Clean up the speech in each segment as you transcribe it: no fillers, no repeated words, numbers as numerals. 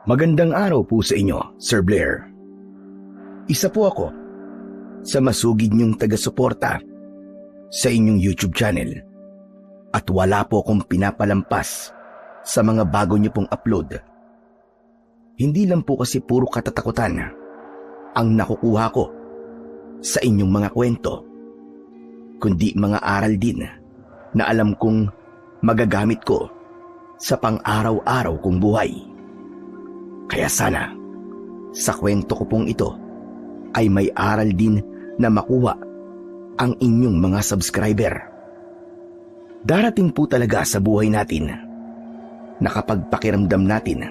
Magandang araw po sa inyo, Sir Blair. Isa po ako sa masugid niyong taga-suporta sa inyong YouTube channel at wala po akong pinapalampas sa mga bago niyo pong upload. Hindi lang po kasi puro katatakutan ang nakukuha ko sa inyong mga kwento, kundi mga aral din na alam kong magagamit ko sa pang-araw-araw kong buhay. Kaya sana, sa kwento ko pong ito, ay may aral din na makuha ang inyong mga subscriber. Darating po talaga sa buhay natin na kapag pakiramdam natin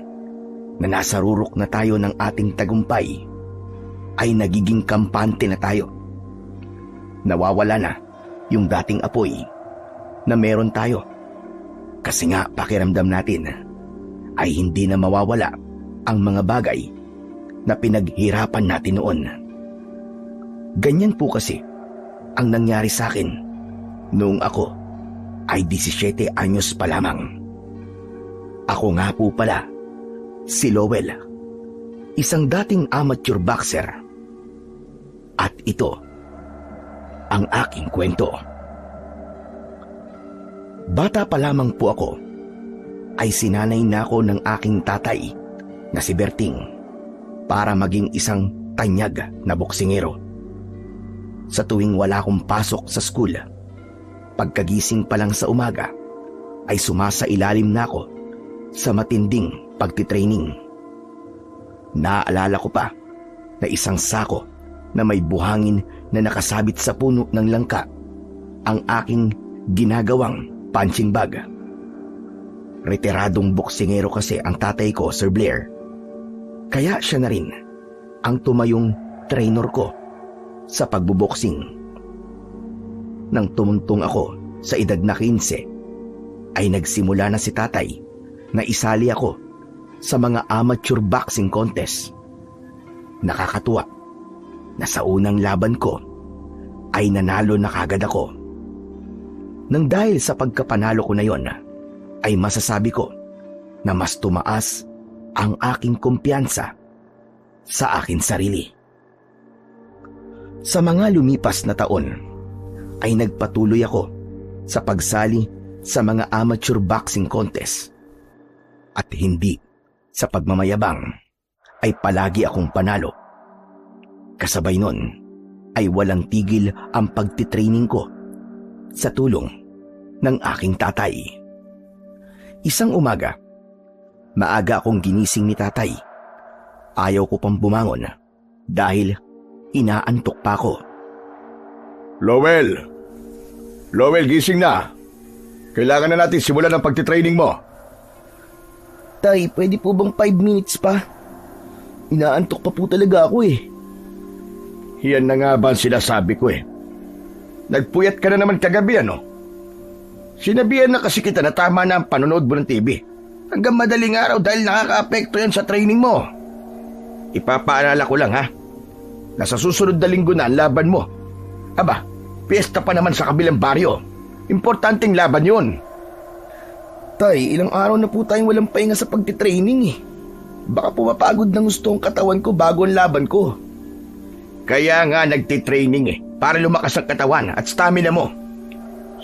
na nasa rurok na tayo ng ating tagumpay, ay nagiging kampante na tayo. Nawawala na yung dating apoy na meron tayo. Kasi nga pakiramdam natin ay hindi na mawawala ang mga bagay na pinaghirapan natin noon. Ganyan po kasi ang nangyari sa akin noong ako ay 17 anyos pa lamang. Ako nga po pala si Lowell, isang dating amateur boxer. At ito ang aking kwento. Bata pa lamang po ako ay sinanay na ako ng aking tatay na si Berting para maging isang tanyag na boksingero. Sa tuwing wala akong pasok sa school, pagkagising pa lang sa umaga ay sumasailalim na ako sa matinding pagtitraining. Naaalala ko pa na isang sako na may buhangin na nakasabit sa puno ng langka ang aking ginagawang punching bag. Retiradong boksingero kasi ang tatay ko, Sir Blair. Kaya siya na rin ang tumayong trainer ko sa pagbuboksing. Nang tumuntong ako sa edad na 15, ay nagsimula na si tatay na isali ako sa mga amateur boxing contest. Nakakatuwa na sa unang laban ko ay nanalo na kagad ako. Nang dahil sa pagkapanalo ko na yon, ay masasabi ko na mas tumaas ang aking kumpiyansa sa akin sarili. Sa mga lumipas na taon, ay nagpatuloy ako sa pagsali sa mga amateur boxing contest. At hindi sa pagmamayabang ay palagi akong panalo. Kasabay nun ay walang tigil ang pagtitraining ko sa tulong ng aking tatay. Isang umaga, maaga akong ginising ni tatay. Ayaw ko pang bumangon dahil inaantok pa ako. Lowell! Lowell, gising na! Kailangan na natin simulan ang pagtitraining mo. Tay, pwede po bang 5 minutes pa? Inaantok pa po talaga ako eh. Yan na nga ba ang sinasabi ko eh. Nagpuyat ka na naman kagabi ano? Sinabihan na kasi kita na tama na ang panonood mo ng TV. Hanggang madaling araw dahil nakaka-apekto yan sa training mo. Ipapaalala ko lang ha. Nasa susunod na linggo na ang laban mo. Aba, piyesta pa naman sa kabilang baryo. Importanteng laban yun. Tay, ilang araw na po tayong walang pahinga sa pagtitraining eh. Baka pumapagod ng gusto ang katawan ko bago ang laban ko. Kaya nga nagtitraining eh, para lumakas ang katawan at stamina mo.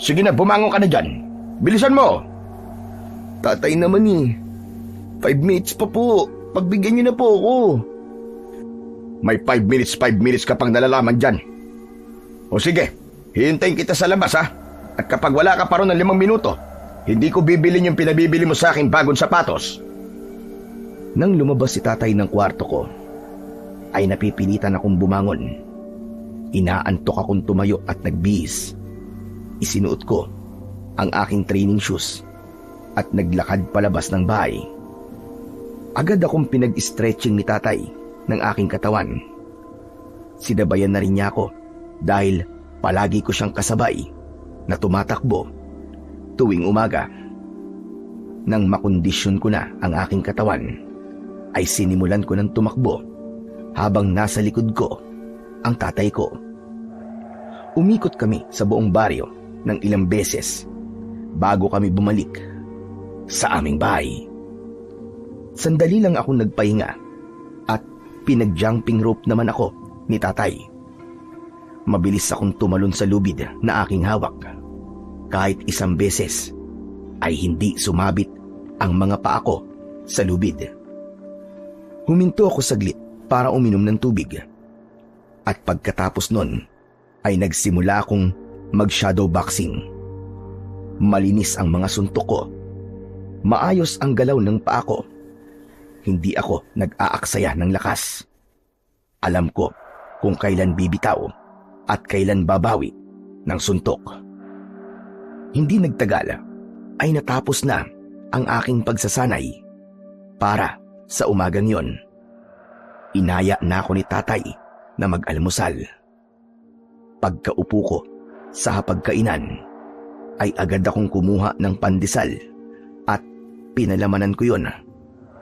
Sige na, bumangon ka na dyan. Bilisan mo! Tatay naman eh. 5 minutes pa po. Pagbigyan niyo na po ako. May 5 minutes ka pang nalalaman dyan. O sige, hihintayin kita sa labas ha. At kapag wala ka pa ron ng 5 minuto, hindi ko bibilin yung pinabibili mo sa aking bagong sapatos. Nang lumabas si tatay ng kwarto ko, ay napipilitan akong bumangon. Inaantok akong tumayo at nagbihis. Isinuot ko ang aking training shoes at naglakad palabas ng bahay. Agad akong pinag-stretching ni tatay ng aking katawan. Sinabayan na rin niya ako dahil palagi ko siyang kasabay na tumatakbo tuwing umaga. Nang makondisyon ko na ang aking katawan, ay sinimulan ko ng tumakbo habang nasa likod ko ang tatay ko. Umikot kami sa buong baryo ng ilang beses bago kami bumalik sa aming bahay. Sandali lang akong nagpahinga at pinag-jumping rope naman ako ni tatay. Mabilis akong tumalon sa lubid na aking hawak. Kahit isang beses ay hindi sumabit ang mga paa ko sa lubid. Huminto ako saglit para uminom ng tubig. At pagkatapos nun ay nagsimula akong mag-shadow boxing. Malinis ang mga suntok ko. Maayos ang galaw ng paa ko. Hindi ako nag-aaksaya ng lakas. Alam ko kung kailan bibitaw at kailan babawi ng suntok. Hindi nagtagal ay natapos na ang aking pagsasanay para sa umagang yon. Inaya na ako ni tatay na mag-almusal. Pagkaupo ko sa hapagkainan ay agad akong kumuha ng pandesal at pinalamanan ko yon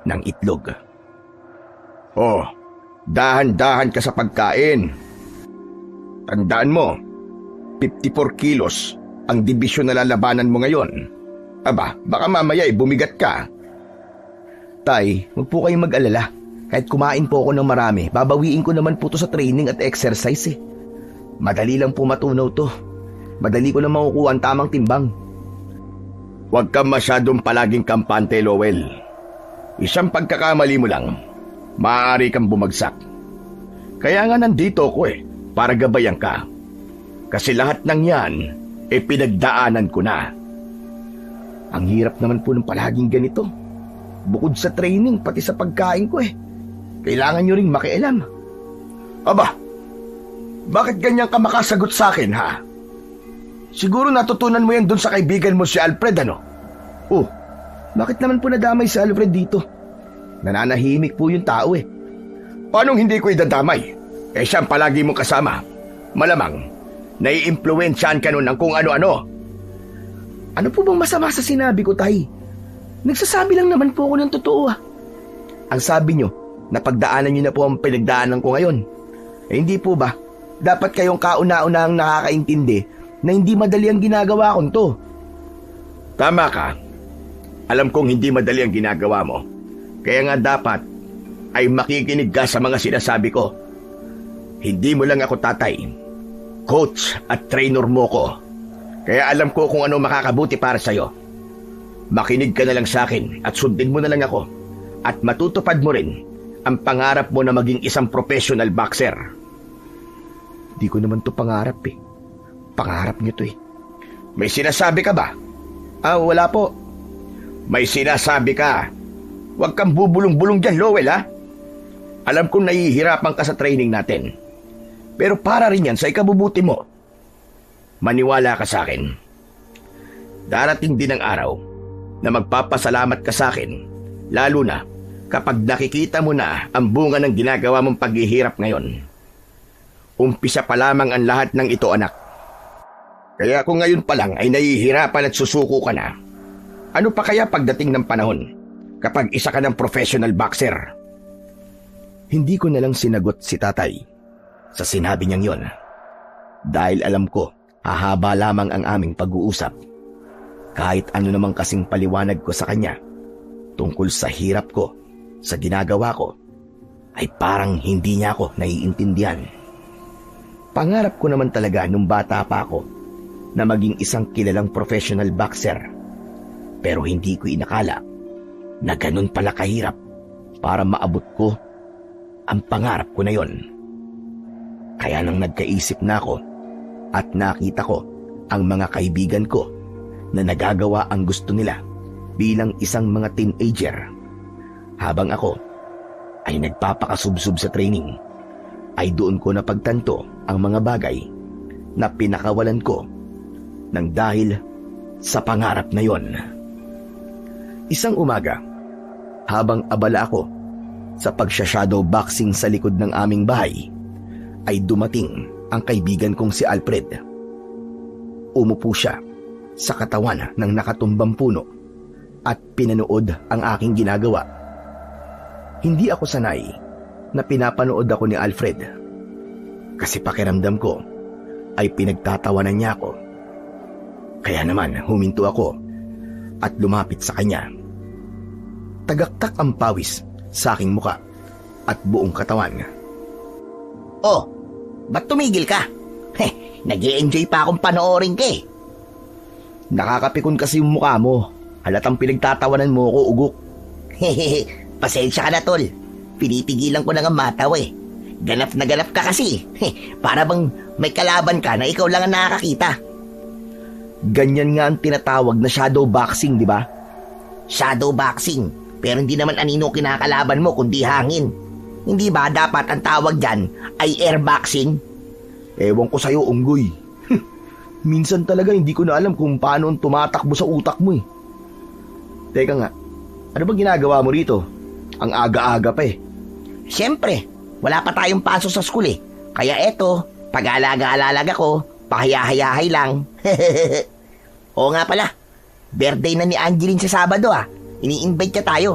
ng itlog. Oh, dahan-dahan ka sa pagkain. Tandaan mo, 54 kilos ang dibisyon na lalabanan mo ngayon. Aba, baka mamaya bumigat ka. Tay, huwag po kayong mag-alala. Kahit kumain po ako ng marami, babawiin ko naman po to sa training at exercise eh. Madali lang po matunaw to. Madali ko na makukuha ang tamang timbang. Huwag kang masyadong palaging kampante, Lowell. Isang pagkakamali mo lang, maaari kang bumagsak. Kaya nga nandito ako para gabayan ka. Kasi lahat ng yan, pinagdaanan ko na. Ang hirap naman po ng palaging ganito. Bukod sa training, pati sa pagkain ko kailangan nyo ring makialam. Aba, bakit ganyan ka makasagot sa akin, ha? Siguro natutunan mo yan dun sa kaibigan mo si Alfred, ano? Oh, bakit naman po nadamay si Alfred dito? Nananahimik po yung tao Paanong hindi ko idadamay? Siyang palagi mong kasama. Malamang, nai-impluwensyahan ka nun ng kung ano-ano. Ano po bang masama sa sinabi ko, tay? Nagsasabi lang naman po ako ng totoo Ang sabi nyo, napagdaanan nyo na po ang pinagdaanan ko ngayon. Hindi po ba? Dapat kayong kauna-unahang nakakaintindi na hindi madali ang ginagawa kong to. Tama ka. Alam kong hindi madali ang ginagawa mo. Kaya nga dapat ay makikinig ka sa mga sinasabi ko. Hindi mo lang ako tatay. Coach at trainer mo ko. Kaya alam ko kung ano makakabuti para sa'yo. Makinig ka na lang sa akin at sundin mo na lang ako. At matutupad mo rin ang pangarap mo na maging isang professional boxer. Di ko naman to pangarap Pangarap niyo to May sinasabi ka ba? Wala po. May sinasabi ka. Huwag kang bubulong-bulong dyan, Lowell, ha? Alam kong nahihirapan ka sa training natin. Pero para rin yan sa ikabubuti mo. Maniwala ka sa akin. Darating din ang araw na magpapasalamat ka sa akin, lalo na kapag nakikita mo na ang bunga ng ginagawa mong paghihirap ngayon. Umpisa pa lamang ang lahat ng ito, anak. Kaya kung ngayon pa lang ay nahihirapan at susuko ka na, ano pa kaya pagdating ng panahon kapag isa ka ng professional boxer? Hindi ko na lang sinagot si tatay sa sinabi niyang yon. Dahil alam ko, hahaba lamang ang aming pag-uusap. Kahit ano namang kasing paliwanag ko sa kanya tungkol sa hirap ko, sa ginagawa ko, ay parang hindi niya ako naiintindihan. Pangarap ko naman talaga nung bata pa ako na maging isang kilalang professional boxer. Pero hindi ko inakala na ganun pala kahirap para maabot ko ang pangarap ko na yon. Kaya nang nagkaisip na ako at nakita ko ang mga kaibigan ko na nagagawa ang gusto nila bilang isang mga teenager, habang ako ay nagpapakasubsob sa training, ay doon ko napagtanto ang mga bagay na pinakawalan ko ng dahil sa pangarap na yon. Isang umaga, habang abala ako sa pagsha-shadow boxing sa likod ng aming bahay, ay dumating ang kaibigan kong si Alfred. Umupo siya sa katawan ng nakatumbang puno at pinanood ang aking ginagawa. Hindi ako sanay na pinapanood ako ni Alfred, kasi pakiramdam ko ay pinagtatawanan niya ako. Kaya naman huminto ako at lumapit sa kanya. Tagaktak ang pawis sa aking muka at buong katawan. Oh, ba't tumigil ka? Nag-i-enjoy pa akong panoorin ka eh. Nakakapikon kasi yung mukha mo. Halatang pinagtatawanan mo ako, ugok. Pasensya ka na, tol. Pinipigilan ko na nga matawa eh. Ganap na ganap ka kasi. Para bang may kalaban ka na ikaw lang ang nakakakita. Ganyan nga ang tinatawag na shadow boxing, di ba? Shadow boxing. Pero hindi naman anino kinakalaban mo kundi hangin. Hindi ba dapat ang tawag dyan ay air boxing? Ewan ko sa'yo, unggoy. Minsan talaga hindi ko na alam kung paano tumatakbo sa utak mo eh. Teka nga, ano bang ginagawa mo rito? Ang aga-aga pa eh. Siyempre, wala pa tayong paso sa school eh. Kaya eto, pag-alaga-alalaga ko, pahiyahay lang. Oo nga pala, birthday na ni Angeline sa Sabado ah. Ini-invite niya tayo.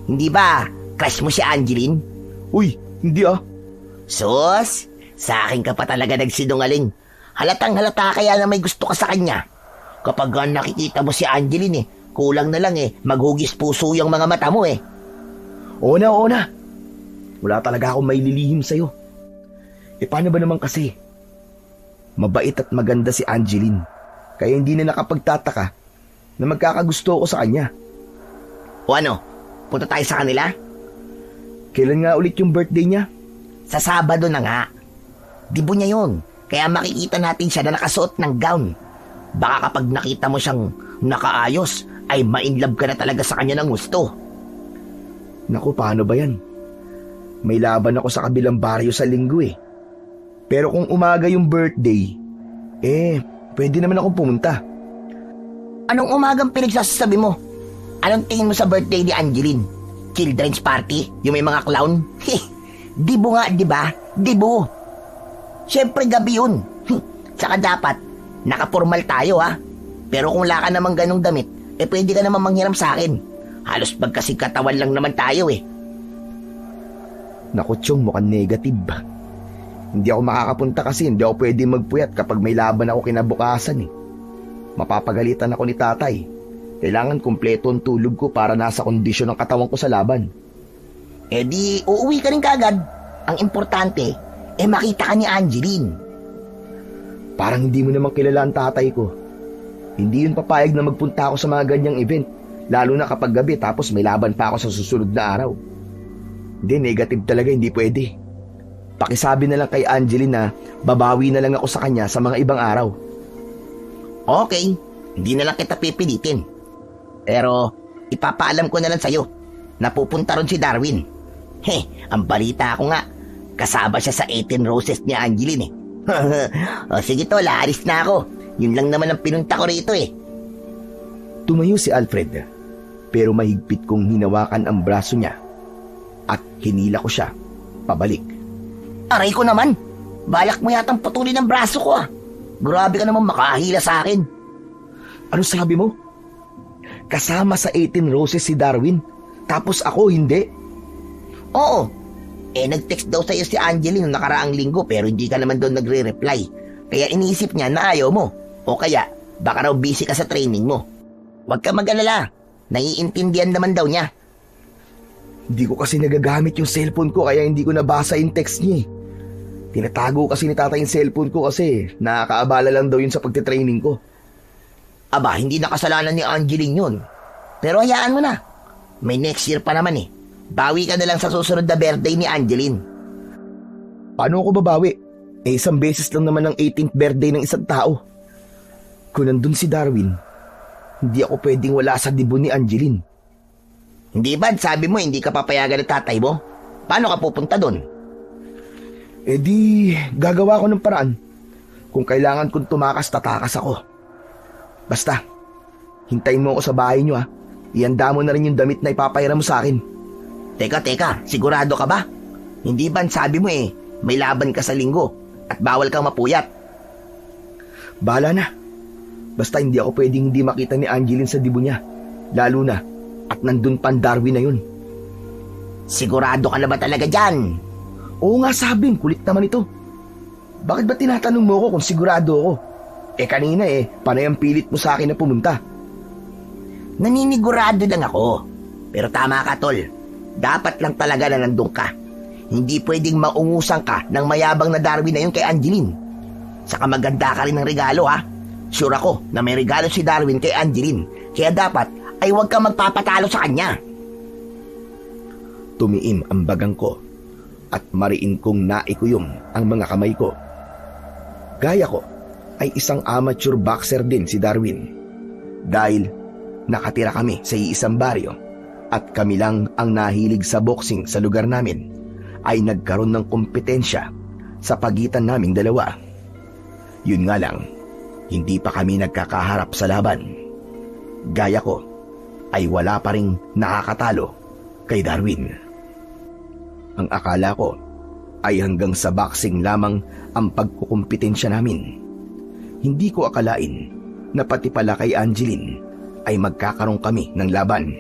Hindi ba, crush mo si Angeline? Uy, hindi ah. Sus, sa akin ka pa talaga nagsinungaling. Halatang halata kaya na may gusto ka sa kanya. Kapag nakikita mo si Angeline eh, kulang na lang eh, maghugis puso yung mga mata mo eh. Oo na. Wala talaga akong may lilihim sa'yo. Paano ba naman kasi? Mabait at maganda si Angeline. Kaya hindi na nakapagtataka na magkakagusto ako sa kanya. O ano, punta tayo sa kanila? Kailan nga ulit yung birthday niya? Sa Sabado na nga. Dibo niya yun. Kaya makikita natin siya na nakasuot ng gown. Baka kapag nakita mo siyang nakaayos, ay ma-inlove ka na talaga sa kanya ng gusto. Naku, paano ba yan? May laban ako sa kabilang baryo sa linggo eh. Pero kung umaga yung birthday, pwede naman akong pumunta. Anong umagang pinagsasabi mo? Anong tingin mo sa birthday ni Angeline? Children's party? Yung may mga clown? Dibo nga, di ba? Dibo. Siyempre gabi yun. Tsaka dapat, nakapormal tayo ha. Pero kung wala ka namang ganong damit, pwede ka naman manghiram sa akin. Halos pagkasikatawan lang naman tayo eh. Naku, Chong, mukhang negative. Hindi ako makakapunta kasi hindi ako pwede magpuyat kapag may laban ako kinabukasan eh. Mapapagalitan ako ni tatay. Kailangan kumpleto ang tulog ko para nasa kondisyon ng katawan ko sa laban. Di, uuwi ka rin kagad. Ang importante, makita ka ni Angeline. Parang hindi mo naman kilala ang tatay ko. Hindi yun papayag na magpunta ako sa mga ganyang event. Lalo na kapag gabi tapos may laban pa ako sa susunod na araw. Hindi, negative talaga, hindi pwede. Pakisabi na lang kay Angeline na babawi na lang ako sa kanya sa mga ibang araw. Okay, hindi na lang kita pipilitin. Pero ipapaalam ko na lang sa'yo na pupunta ron si Darwin. Ang balita ko nga, kasama siya sa 18 Roses ni Angeline eh. O sige tol, aalis na ako. Yun lang naman ang pinunta ko rito eh. Tumayo si Alfred, pero mahigpit kong hinawakan ang braso niya at hinila ko siya pabalik. Aray ko naman, balak mo yatang putulin ang braso ko ah. Grabe ka naman makahila sa akin. Ano sabi mo? Kasama sa 18 Roses si Darwin, tapos ako hindi? Oo, nag-text daw sa'yo si Angeline noong nakaraang linggo pero hindi ka naman doon nagre-reply. Kaya iniisip niya na ayaw mo. O kaya, baka raw busy ka sa training mo. Huwag ka mag-alala, naiintindihan naman daw niya. Hindi ko kasi nagagamit yung cellphone ko kaya hindi ko nabasa yung text niya eh. Tinatago kasi ni tatay yung cellphone ko kasi nakakaabala lang daw yun sa pagtitraining ko. Aba, hindi na kasalanan ni Angeline yun. Pero hayaan mo na. May next year pa naman eh. Bawi ka na lang sa susunod na birthday ni Angeline. Paano ako babawi? Isang beses lang naman ang 18th birthday ng isang tao. Kung nandun si Darwin, hindi ako pwedeng wala sa dibo ni Angeline. Hindi ba? Sabi mo hindi ka papayagan ng tatay mo? Paano ka pupunta doon? Di, gagawa ko ng paraan. Kung kailangan kong tumakas, tatakas ako. Basta, hintayin mo ako sa bahay niyo ha. Ihanda mo na rin yung damit na ipapahiram mo sa akin. Teka, sigurado ka ba? Hindi ba sabi mo may laban ka sa linggo at bawal kang mapuyat? Bahala na. Basta hindi ako pwedeng hindi makita ni Angeline sa dibo niya. Lalo na, at nandun pa ang Darwin na yun. Sigurado ka na ba talaga dyan? Oo nga Sabin, kulit naman ito. Bakit ba tinatanong mo ako kung sigurado ako? Kanina panay ang pilit mo sa akin na pumunta. Naninigurado lang ako. Pero tama ka, tol. Dapat lang talaga na nandun ka. Hindi pwedeng maungusan ka ng mayabang na Darwin na yun kay Angeline. Saka maganda ka rin ng regalo, ha? Sure ako na may regalo si Darwin kay Angeline. Kaya dapat ay huwag kang magpapatalo sa kanya. Tumiim ang bagang ko at mariin kong naikuyom ang mga kamay ko. Gaya ko ay isang amateur boxer din si Darwin. Dahil nakatira kami sa iisang baryo at kami lang ang nahilig sa boxing sa lugar namin, ay nagkaroon ng kompetensya sa pagitan naming dalawa. Yun nga lang, hindi pa kami nagkakaharap sa laban. Gaya ko ay wala pa ring nakakatalo kay Darwin. Ang akala ko ay hanggang sa boxing lamang ang pagkukumpetensya namin. Hindi ko akalain na pati pala kay Angeline ay magkakaroon kami ng laban.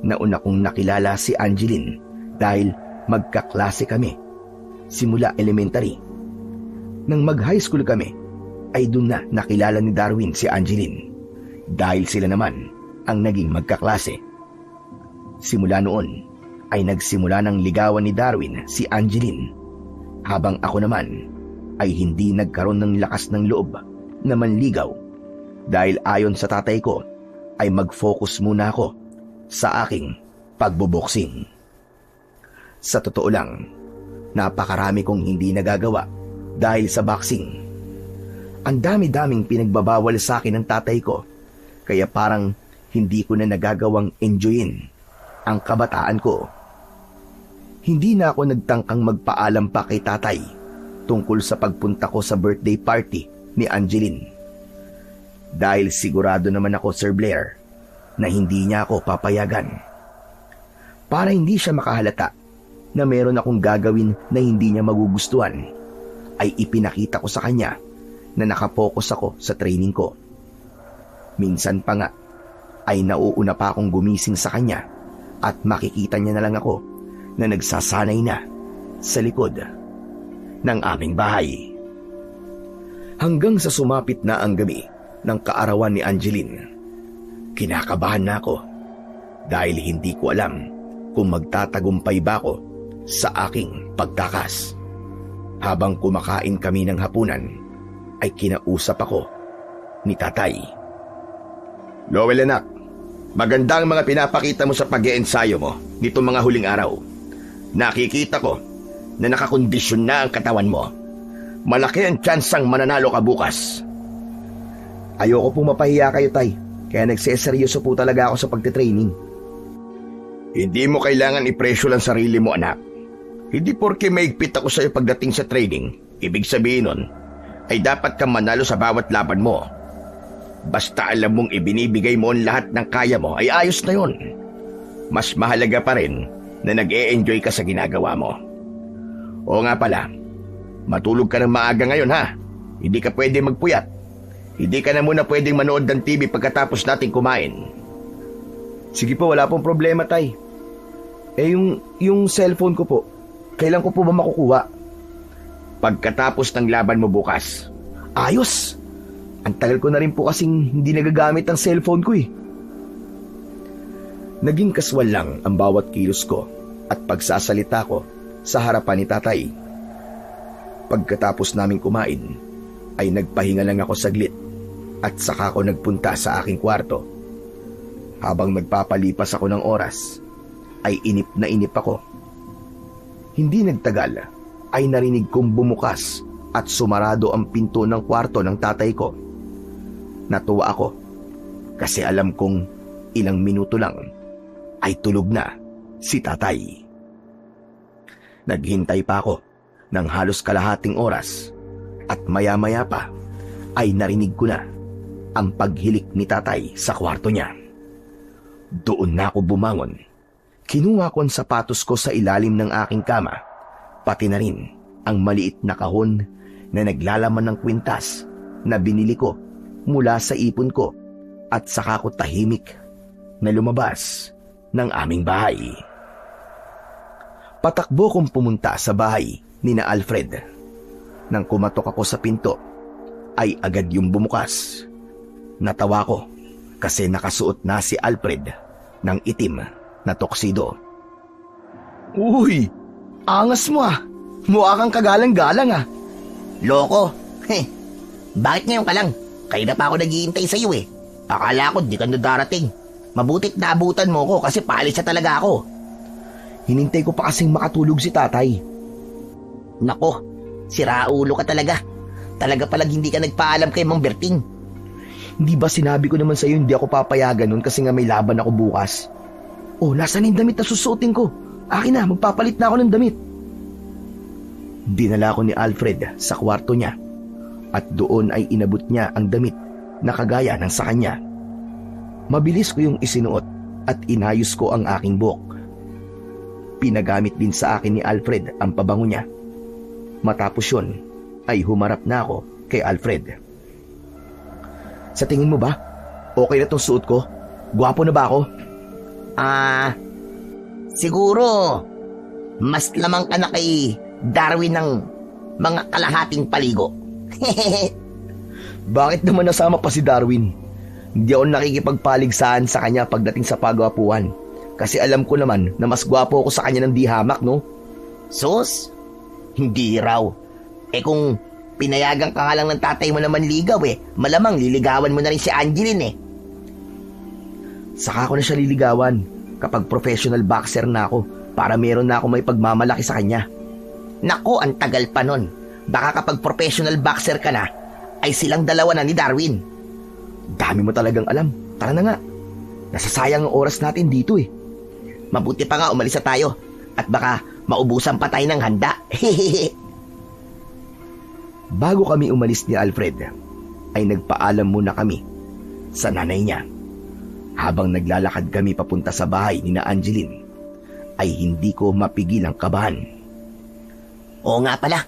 Nauna kong nakilala si Angeline dahil magkaklase kami simula elementary. Nang mag-high school kami, ay doon na nakilala ni Darwin si Angeline dahil sila naman ang naging magkaklase. Simula noon ay nagsimula ng ligawan ni Darwin si Angeline, habang ako naman ay hindi nagkaroon ng lakas ng loob na manligaw dahil ayon sa tatay ko ay mag-focus muna ako sa aking pagboboksing. Sa totoo lang, napakarami kong hindi nagagawa dahil sa boxing. Ang dami-daming pinagbabawal sa akin ng tatay ko, kaya parang hindi ko na nagagawang enjoyin ang kabataan ko. Hindi na ako nagtangkang magpaalam pa kay tatay tungkol sa pagpunta ko sa birthday party ni Angeline. Dahil sigurado naman ako, Sir Blair, na hindi niya ako papayagan. Para hindi siya makahalata na meron akong gagawin na hindi niya magugustuhan, ay ipinakita ko sa kanya na nakapokus ako sa training ko. Minsan pa nga ay nauuna pa akong gumising sa kanya at makikita niya na lang ako na nagsasanay na sa likod ng aming bahay. Hanggang sa sumapit na ang gabi ng kaarawan ni Angeline, kinakabahan na ako dahil hindi ko alam kung magtatagumpay ba ako sa aking pagtakas. Habang kumakain kami ng hapunan, ay kinausap ako ni tatay. Lowell anak, maganda ang mga pinapakita mo sa pag-iensayo mo nitong mga huling araw. Nakikita ko na nakakondisyon na ang katawan mo. Malaki ang tsansang mananalo ka bukas. Ayoko pong mapahiya kayo, tay. Kaya nagseseryoso po talaga ako sa pagtitraining. Hindi mo kailangan ipresyo lang sarili mo, anak. Hindi porke maigpit ako sa'yo pagdating sa training, ibig sabihin nun, ay dapat kang manalo sa bawat laban mo. Basta alam mong ibinibigay mo ang lahat ng kaya mo, ay ayos na yun. Mas mahalaga pa rin na nag-e-enjoy ka sa ginagawa mo. Oo nga pala, matulog ka ng maaga ngayon, ha? Hindi ka pwede magpuyat. Hindi ka na muna pwedeng manood ng TV pagkatapos nating kumain. Sige po, wala pong problema, tay. Yung cellphone ko po, kailan ko po ba makukuha? Pagkatapos ng laban mo bukas. Ayos! Ang tagal ko na rin po kasing hindi nagagamit ang cellphone ko eh. Naging kaswal lang ang bawat kilos ko at pagsasalita ko sa harapan ni tatay. Pagkatapos naming kumain, ay nagpahinga lang ako saglit at saka ako nagpunta sa aking kwarto. Habang nagpapalipas ako ng oras, ay inip na inip ako. Hindi nagtagal ay narinig kong bumukas at sumarado ang pinto ng kwarto ng tatay ko. Natuwa ako kasi alam kong ilang minuto lang ay tulog na si tatay. Naghintay pa ako ng halos kalahating oras at maya-maya pa ay narinig ko na ang paghilik ni tatay sa kwarto niya. Doon na ako bumangon. Kinuha ko ang sapatos ko sa ilalim ng aking kama, pati na rin ang maliit na kahon na naglalaman ng kwintas na binili ko mula sa ipon ko, at saka ko tahimik na lumabas ng aming bahay. Patakbo kong pumunta sa bahay ni na Alfred. Nang kumatok ako sa pinto, ay agad yung bumukas. Natawa ko kasi nakasuot na si Alfred ng itim na toksido. Uy, angas mo ah. Mukha kang kagalang-galang ah. Loko. Bakit ngayon ka lang? Kaya na pa ako naghihintay sa iyo eh. Akala ko di ka na darating. Mabutit naabutan mo ko kasi paalis na talaga ako. Hinintay ko pa kasing makatulog si tatay. Nako, siraulo ka talaga. Talaga palang hindi ka nagpaalam kay Mang Berting. Hindi ba sinabi ko naman sa'yo hindi ako papayagan nun kasi nga may laban ako bukas? Oh, nasaan yung damit na susuotin ko? Akin na, magpapalit na ako ng damit. Dinala ko ni Alfred sa kwarto niya at doon ay inabot niya ang damit na kagaya ng sa kanya. Mabilis ko yung isinuot at inayos ko ang aking buhok. Pinagamit din sa akin ni Alfred ang pabango niya. Matapos yun ay humarap na ako kay Alfred. Sa tingin mo ba, okay na tong suot ko? Gwapo na ba ako? Siguro, mas lamang ka na kay Darwin ng mga kalahating paligo. Bakit naman nasama pa si Darwin? Hindi ako nakikipagpaligsahan sa kanya pagdating sa pagwapuan. Kasi alam ko naman na mas gwapo ako sa kanya ng di hamak, no? Sus, hindi raw. Kung pinayagan ka nga lang ng tatay mo naman ligaw malamang liligawan mo na rin si Angeline Saka ko na siya liligawan kapag professional boxer na ako para meron na ako may pagmamalaki sa kanya. Nako, ang tagal pa nun. Baka kapag professional boxer ka na, ay silang dalawa na ni Darwin. Dami mo talagang alam. Tara na nga. Nasasayang ang oras natin dito Mabuti pa nga umalis na tayo at baka maubusan pa tayo ng handa. Bago kami umalis ni Alfred, ay nagpaalam muna kami sa nanay niya. Habang naglalakad kami papunta sa bahay ni na Angeline, ay hindi ko mapigil ang kabahan. Oo nga pala.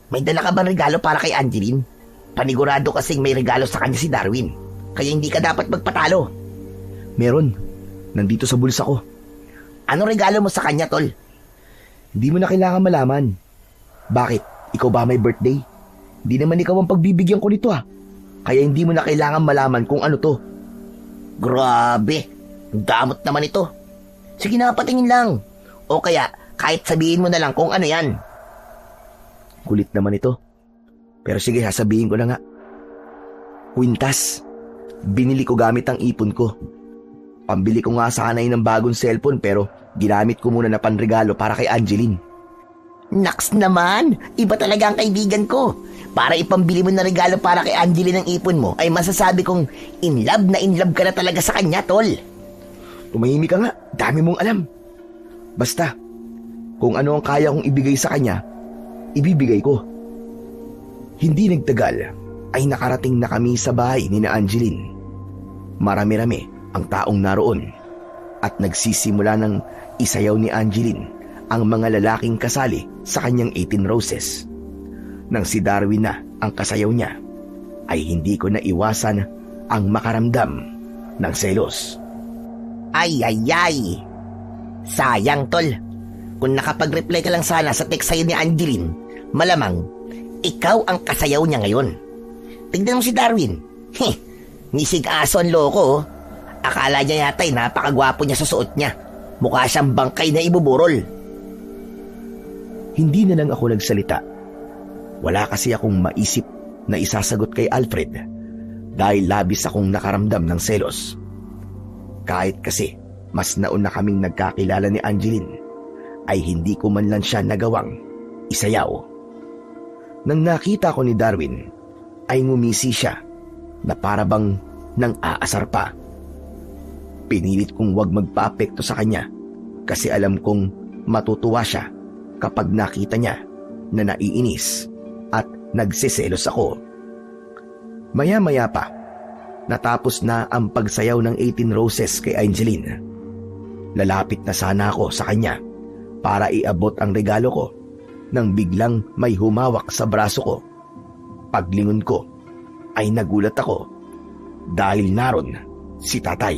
May dala ka bang regalo para kay Angeline? Panigurado kasing may regalo sa kanya si Darwin. Kaya hindi ka dapat magpatalo. Meron. Nandito sa bulsa ko. Ano regalo mo sa kanya, tol? Hindi mo na kailangan malaman. Bakit? Ikaw ba may birthday? Hindi naman ikaw ang pagbibigyan ko nito Kaya hindi mo na kailangan malaman kung ano to. Grabe. Damot naman ito. Sige na, patingin lang. O kaya, kahit sabihin mo na lang kung ano yan. Kulit naman ito. Pero sige, sasabihin ko na nga. Kwintas. Binili ko gamit ang ipon ko. Pambili ko nga sana ng bagong cellphone pero ginamit ko muna na panregalo para kay Angeline. Naks naman, iba talaga ang kaibigan ko. Para ipambili mo na regalo para kay Angeline ang ipon mo, ay masasabi kong in love ka na talaga sa kanya, tol. Tumahimik ka nga, dami mong alam. Basta, kung ano ang kaya kong ibigay sa kanya, ibibigay ko. Hindi nagtagal, ay nakarating na kami sa bahay ni na Angeline. Marami-rami ang taong naroon at nagsisimula ng isayaw ni Angeline ang mga lalaking kasali sa kanyang 18 Roses. Nang si Darwin na ang kasayaw niya, ay hindi ko na iwasan ang makaramdam ng selos. Ay. Sayang, tol. Kung nakapag-reply ka lang sana sa text sa'yo ni Angeline, malamang ikaw ang kasayaw niya ngayon. Tignan mo si Darwin. Nisig aso ang loko. Akala niya yata'y napakagwapo niya sa suot niya. Mukha siyang bangkay na ibuburol. Hindi na lang ako nagsalita. Wala kasi akong maisip na isasagot kay Alfred dahil labis akong nakaramdam ng selos. Kahit kasi mas nauna kaming nagkakilala ni Angeline, ay hindi ko man lang siya nagawang isayaw. Nang nakita ko ni Darwin, ay ngumisi siya na parabang nang aasar pa. Pinilit kong wag magpa-apekto sa kanya kasi alam kong matutuwa siya kapag nakita niya na naiinis at nagsiselos ako. Maya-maya pa, natapos na ang pagsayaw ng 18 Roses kay Angeline. Lalapit na sana ako sa kanya para iabot ang regalo ko nang biglang may humawak sa braso ko. Paglingon ko ay nagulat ako dahil naroon si tatay.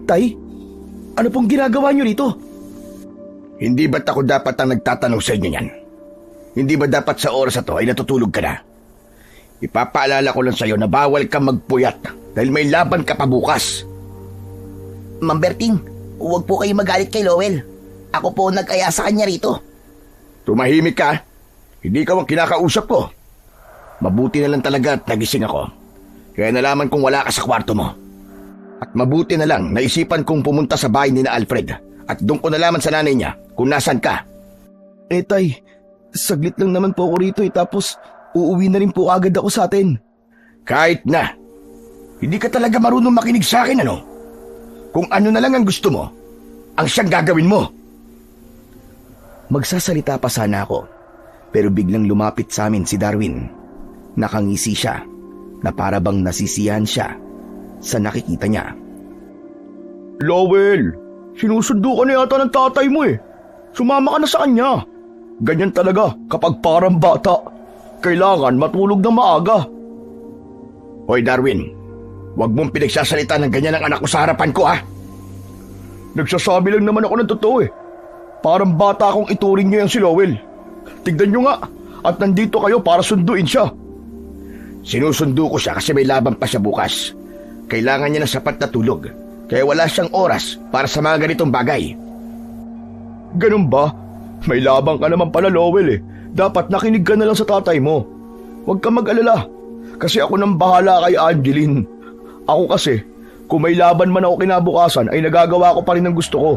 Tay, ano pong ginagawa niyo rito? Hindi ba't ako dapat ang nagtatanong sa inyo yan? Hindi ba dapat sa oras na to ay natutulog ka na? Ipapaalala ko lang sa iyo na bawal ka magpuyat dahil may laban ka pa bukas. Ma'am Berting, huwag po kayo magalit kay Lowell. Ako po nag-aya sa kanya rito. Tumahimik ka. Hindi ka ang kinakausap ko. Mabuti na lang talaga at nagising ako. Kaya nalaman kong wala ka sa kwarto mo. At mabuti na lang naisipan kong pumunta sa bahay ni na Alfred at doon ko nalaman sa nanay niya kung nasan ka. Tay, saglit lang naman po ako rito tapos uuwi na rin po agad ako sa atin. Kahit na. Hindi ka talaga marunong makinig sa akin, ano? Kung ano na lang ang gusto mo, ang siyang gagawin mo. Magsasalita pa sana ako, pero biglang lumapit sa amin si Darwin. Nakangisi siya, na para bang nasisiyahan siya sa nakikita niya. Lowell, sinusundo ka na yata ng tatay mo eh. Sumama ka na sa kanya. Ganyan talaga kapag parang bata. Kailangan matulog ng maaga. Hoy Darwin, huwag mong pinagsasalita ng ganyan ang anak ko sa harapan ko ha. Nagsasabi lang naman ako ng totoo eh. Parang bata akong ituring niyo yung si Lowell. Tignan niyo nga, at nandito kayo para sunduin siya. Sinusundo ko siya kasi may laban pa siya bukas. Kailangan niya ng sapat na tulog, kaya wala siyang oras para sa mga ganitong bagay. Ganun ba? May labang ka naman pala, Lowell eh. Dapat nakinig ka na lang sa tatay mo. Huwag ka mag-alala, kasi ako nang bahala kay Angeline. Ako kasi, kung may laban man ako kinabukasan ay nagagawa ko pa rin ang gusto ko.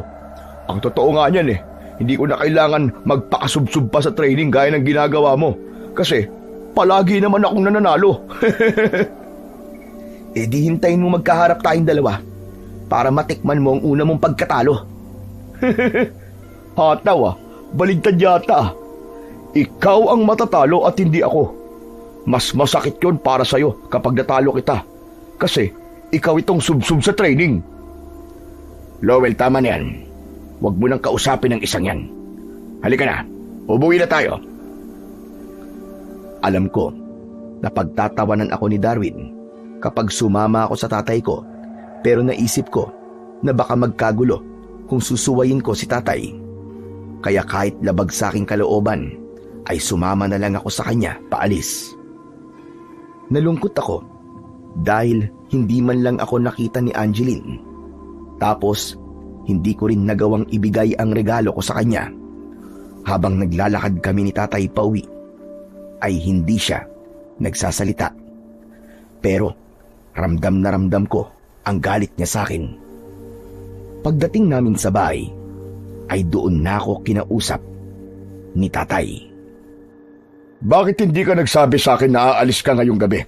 Ang totoo nga niyan eh, hindi ko na kailangan magpakasubsub pa sa training gaya ng ginagawa mo. Kasi palagi naman akong nananalo. Di hintayin mo magkaharap tayong dalawa para matikman mo ang una mong pagkatalo. Hataw baligtad yata. Ikaw ang matatalo at hindi ako. Mas masakit yon para sa'yo kapag natalo kita. Kasi ikaw itong subsub sa training. Lowell, tama na yan. Huwag mo nang kausapin ang isang yan. Halika na, ubuwi na tayo. Alam ko na pagtatawanan ako ni Darwin kapag sumama ako sa tatay ko, pero naisip ko na baka magkagulo kung susuwayin ko si tatay. Kaya kahit labag sa aking kalooban, ay sumama na lang ako sa kanya paalis. Nalungkot ako dahil hindi man lang ako nakita ni Angeline. Tapos, hindi ko rin nagawang ibigay ang regalo ko sa kanya. Habang naglalakad kami ni tatay pauwi, ay hindi siya nagsasalita. Pero ramdam na ramdam ko ang galit niya sa akin. Pagdating namin sa bahay, ay doon na ako kinausap ni tatay. Bakit hindi ka nagsabi sa akin na aalis ka ngayong gabi?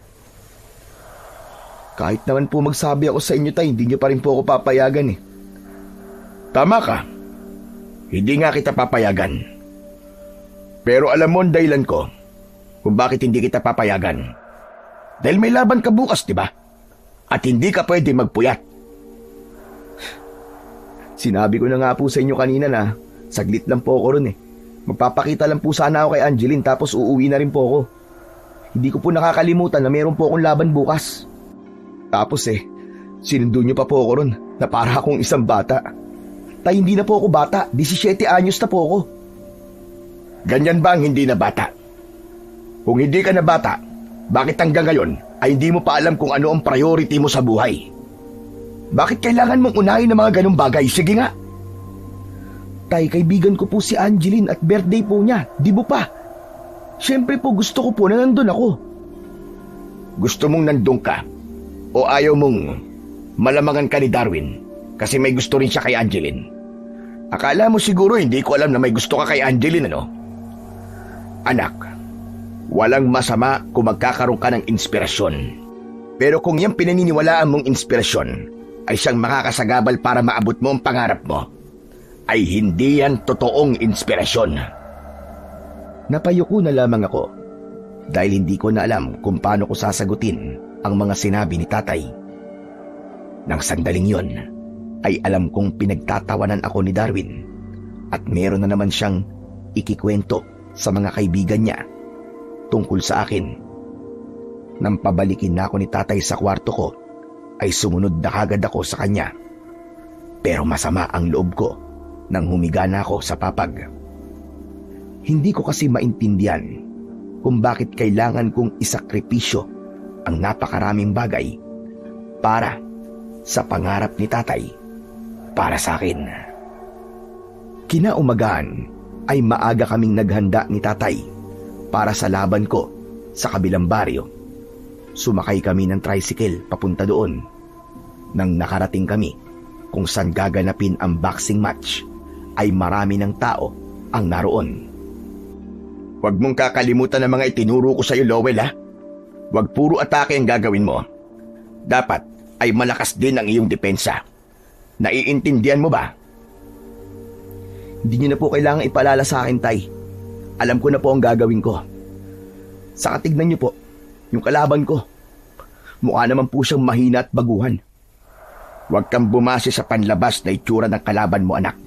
Kahit naman po magsabi ako sa inyo, tay, hindi niyo pa rin po ako papayagan eh. Tama ka. Hindi nga kita papayagan. Pero alam mo ang dahilan ko kung bakit hindi kita papayagan. Dahil may laban ka bukas, di ba? At hindi ka pwede magpuyat. Sinabi ko na nga po sa inyo kanina na saglit lang po ako ron eh. Magpapakita lang po sana ako kay Angeline tapos uuwi na rin po ako. Hindi ko po nakakalimutan na meron po akong laban bukas. Tapos sinundo niyo pa po ako ron na para akong isang bata. Tay, hindi na po ako bata. 17 anyos na po ako. Ganyan ba ang hindi na bata? Kung hindi ka na bata, bakit hanggang ngayon ay hindi mo pa alam kung ano ang priority mo sa buhay? Bakit kailangan mong unahin ng mga ganong bagay? Sige nga. Tay, kaibigan ko po si Angeline at birthday po niya. Di ba pa? Siyempre po gusto ko po na nandun ako. Gusto mong nandun ka? O ayaw mong malamangan ka ni Darwin kasi may gusto rin siya kay Angeline? Akala mo siguro hindi ko alam na may gusto ka kay Angeline, ano? Anak, walang masama kung magkakaroon ka ng inspirasyon. Pero kung yung pinaniniwalaan mong inspirasyon ay siyang makakasagabal para maabot mo ang pangarap mo, ay hindi yan totoong inspirasyon. Napayuko na lamang ako dahil hindi ko na alam kung paano ko sasagutin ang mga sinabi ni tatay. Nang sandaling yon, ay alam kong pinagtatawanan ako ni Darwin at meron na naman siyang ikikwento sa mga kaibigan niya tungkol sa akin. Nang pabalikin na ako ni tatay sa kwarto ko, ay sumunod na kagad ako sa kanya. Pero masama ang loob ko nang humiga na ako sa papag. Hindi ko kasi maintindihan kung bakit kailangan kong isakripisyo ang napakaraming bagay para sa pangarap ni tatay para sa akin. Kinaumagaan ay maaga kaming naghanda ni tatay para sa laban ko sa kabilang baryo. Sumakay kami ng tricycle papunta doon. Nang nakarating kami kung saan gaganapin ang boxing match, ay marami ng tao ang naroon. Huwag mong kakalimutan ang mga itinuro ko sa iyo, Lowell, ha? Huwag puro atake ang gagawin mo. Dapat ay malakas din ang iyong depensa. Naiintindihan mo ba? Hindi niyo na po kailangang ipaalala sa akin, tay. Alam ko na po ang gagawin ko. Saka tignan niyo po, yung kalaban ko. Mukha naman po siyang mahina at baguhan. Huwag kang bumase sa panlabas na itsura ng kalaban mo, anak.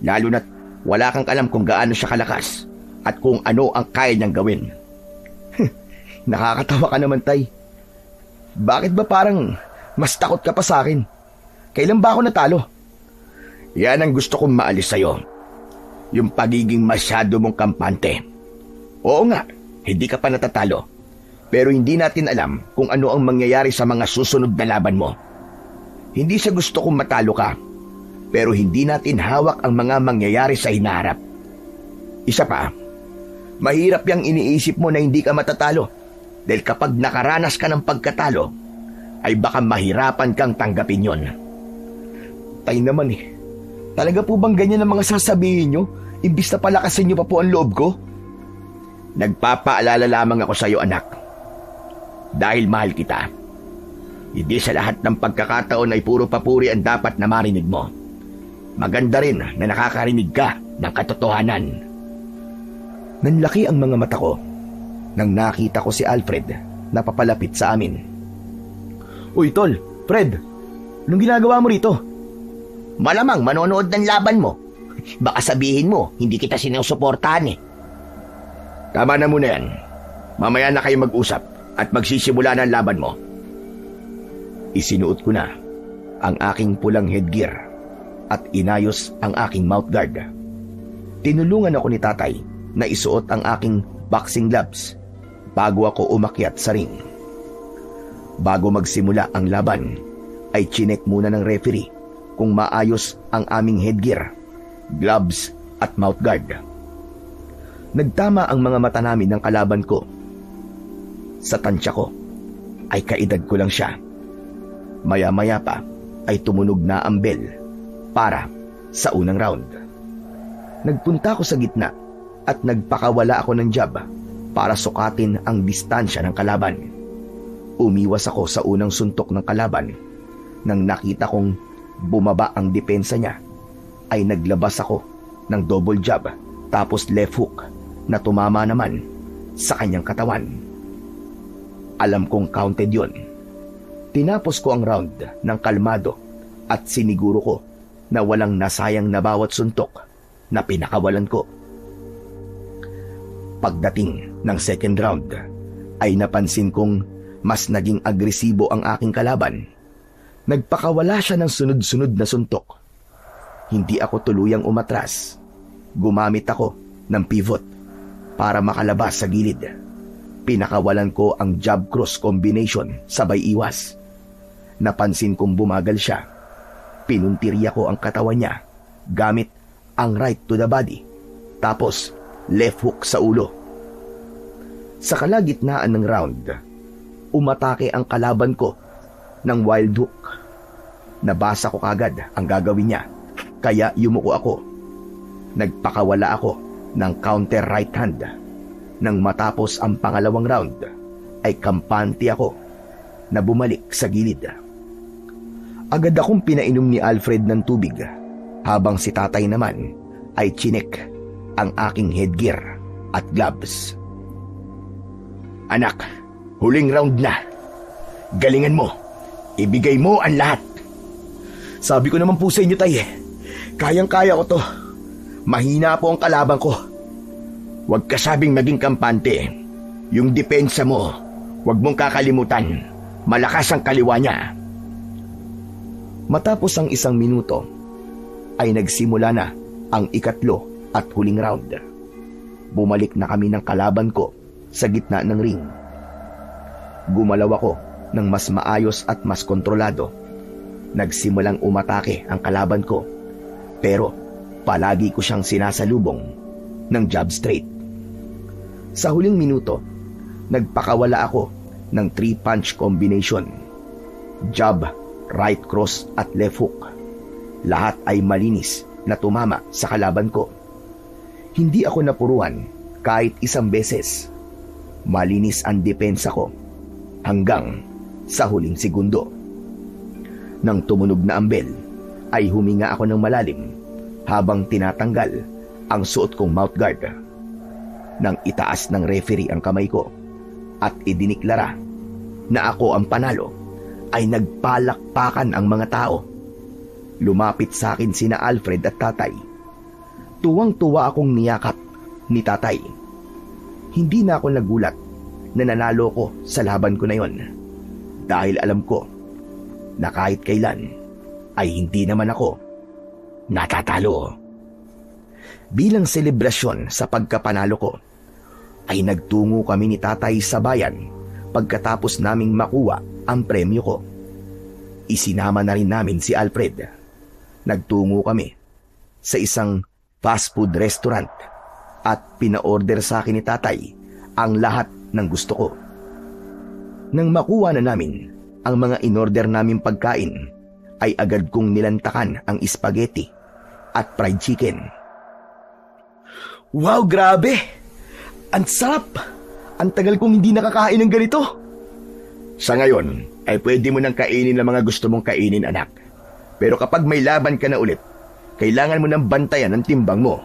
Lalo na't wala kang alam kung gaano siya kalakas at kung ano ang kaya niyang gawin. Nakakatawa ka naman, tay. Bakit ba parang mas takot ka pa sa akin? Kailan ba ako natalo? Yan ang gusto kong maalis sa'yo. Yung pagiging masyado mong kampante. Oo nga, hindi ka pa natatalo. Pero hindi natin alam kung ano ang mangyayari sa mga susunod na laban mo. Hindi sa gusto kong matalo ka, pero hindi natin hawak ang mga mangyayari sa hinaharap. Isa pa, mahirap yang iniisip mo na hindi ka matatalo dahil kapag nakaranas ka ng pagkatalo, ay baka mahirapan kang tanggapin yon. Tay naman eh, talaga po bang ganyan ang mga sasabihin nyo? Imbis na palakasin nyo pa po ang loob ko? Nagpapaalala lamang ako sa iyo, anak. Dahil mahal kita. Hindi sa lahat ng pagkakataon ay puro papuri ang dapat na marinig mo. Maganda rin na nakakarinig ka ng katotohanan. Nanlaki ang mga mata ko nang nakita ko si Alfred na papalapit sa amin. Uy, Tol! Fred! Anong ginagawa mo rito? Malamang manonood ng laban mo. Baka sabihin mo, hindi kita sinusuportahan eh. Tama na muna yan. Mamaya na kayo mag-usap at magsisimula na ang laban mo. Isinuot ko na ang aking pulang headgear at inayos ang aking mouthguard. Tinulungan ako ni tatay na isuot ang aking boxing gloves bago ako umakyat sa ring. Bago magsimula ang laban, ay chinek muna ng referee kung maayos ang aming headgear, gloves at mouthguard. Nagtama ang mga mata namin ng kalaban ko. Sa tansya ko, ay kaedad ko lang siya. Maya-maya pa ay tumunog na ang bell para sa unang round. Nagpunta ako sa gitna at nagpakawala ako ng jab para sukatin ang distansya ng kalaban. Umiwas ako sa unang suntok ng kalaban. Nang nakita kong bumaba ang depensa niya, ay naglabas ako ng double jab tapos left hook na tumama naman sa kanyang katawan. Alam kong counted yon. Tinapos ko ang round ng kalmado at siniguro ko na walang nasayang na bawat suntok na pinakawalan ko. Pagdating ng second round, ay napansin kong mas naging agresibo ang aking kalaban. Nagpakawala siya ng sunod-sunod na suntok. Hindi ako tuluyang umatras. Gumamit ako ng pivot para makalabas sa gilid. Pinakawalan ko ang jab cross combination sabay iwas. Napansin kong bumagal siya. Pinuntirya ko ang katawan niya gamit ang right to the body, tapos left hook sa ulo. Sa kalagitnaan ng round, umatake ang kalaban ko ng wild hook. Nabasa ko kagad ang gagawin niya, kaya yumuko ako. Nagpakawala ako ng counter right hand. Nang matapos ang pangalawang round, ay kampante ako na bumalik sa gilid. Agad akong pinainom ni Alfred ng tubig, habang si tatay naman ay chinek ang aking headgear at gloves. Anak, huling round na. Galingan mo. Ibigay mo ang lahat. Sabi ko naman po sa inyo, tay, kayang-kaya ko to. Mahina po ang kalaban ko. Huwag ka sabing maging kampante. Yung depensa mo, huwag mong kakalimutan. Malakas ang kaliwa niya. Matapos ang 1 minuto, ay nagsimula na ang ikatlo at huling round. Bumalik na kami ng kalaban ko sa gitna ng ring. Gumalaw ako ng mas maayos at mas kontrolado. Nagsimulang umatake ang kalaban ko, pero palagi ko siyang sinasalubong ng jab straight. Sa huling minuto, nagpakawala ako ng 3-punch combination. Jab, right cross at left hook. Lahat ay malinis na tumama sa kalaban ko. Hindi ako napuruan kahit isang beses. Malinis ang depensa ko hanggang sa huling segundo. Nang tumunog na ang bell, ay huminga ako ng malalim habang tinatanggal ang suot kong mouthguard. Nang itaas ng referee ang kamay ko at idiniklara na ako ang panalo, ay nagpalakpakan ang mga tao. Lumapit sa akin sina Alfred at tatay. Tuwang-tuwa akong niyakap ni tatay. Hindi na ako nagulat na nanalo ko sa laban ko na yon, dahil alam ko na kahit kailan ay hindi naman ako natatalo. Bilang selebrasyon sa pagkapanalo ko, ay nagtungo kami ni tatay sa bayan pagkatapos naming makuha ang premyo ko. Isinama na rin namin si Alfred. Nagtungo kami sa isang fast food restaurant at pina-order sa akin ni tatay ang lahat ng gusto ko. Nang makuha na namin ang mga in-order naming pagkain, ay agad kong nilantakan ang spaghetti at fried chicken. Wow, grabe! Ang sarap! Ang tagal kong hindi nakakain ng ganito. Sa ngayon, ay pwede mo nang kainin ang mga gusto mong kainin, anak. Pero kapag may laban ka na ulit, kailangan mo nang bantayan ang timbang mo.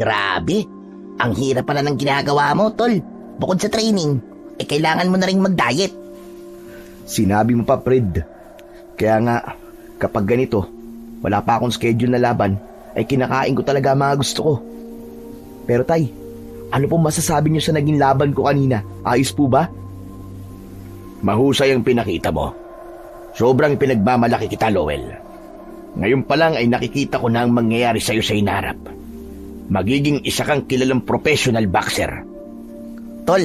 Grabe, ang hirap pala ng ginagawa mo, tol. Bukod sa training, kailangan mo na rin mag-diet. Sinabi mo pa, Fred. Kaya nga, kapag ganito, wala pa akong schedule na laban, ay kinakain ko talaga ang mga gusto ko. Pero tay, ano pong masasabi niyo sa naging laban ko kanina? Ayos po ba? Mahusay ang pinakita mo. Sobrang pinagmamalaki kita, Lowell. Ngayon pa lang ay nakikita ko na ang mangyayari sa'yo sa inarap. Magiging isa kang kilalang professional boxer. Tol,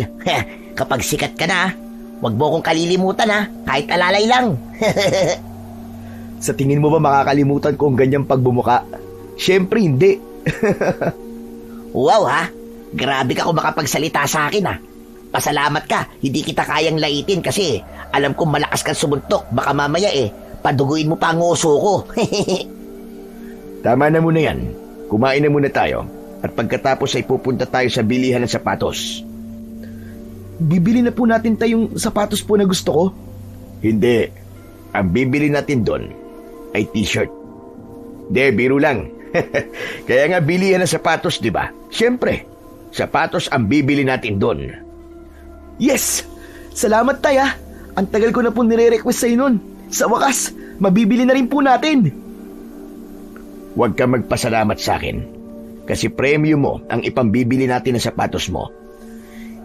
kapag sikat ka na, wag mo kong kalilimutan ha, kahit alalay lang. Sa tingin mo ba makakalimutan ko ang ganyang pagbumuka? Siyempre hindi. Wow ha, grabe ka kung makapagsalita sa akin ha. Pasalamat ka, hindi kita kayang laitin kasi alam kong malakas kang sumuntok. Baka mamaya paduguin mo pa ang uso ko. Tama na muna yan. Kumain na muna tayo. At pagkatapos ay pupunta tayo sa bilihan ng sapatos. Bibili na po natin tayong sapatos po na gusto ko. Hindi. Ang bibili natin doon ay t-shirt. De, biro lang. Kaya nga bilihan ng sapatos, di ba? Siyempre, sapatos ang bibili natin doon. Yes! Salamat tay ha. Ang tagal ko na po nire-request sa'yo nun. Sa wakas, mabibili na rin po natin. Huwag ka magpasalamat sa akin. Kasi premyo mo ang ipambibili natin ng sapatos mo.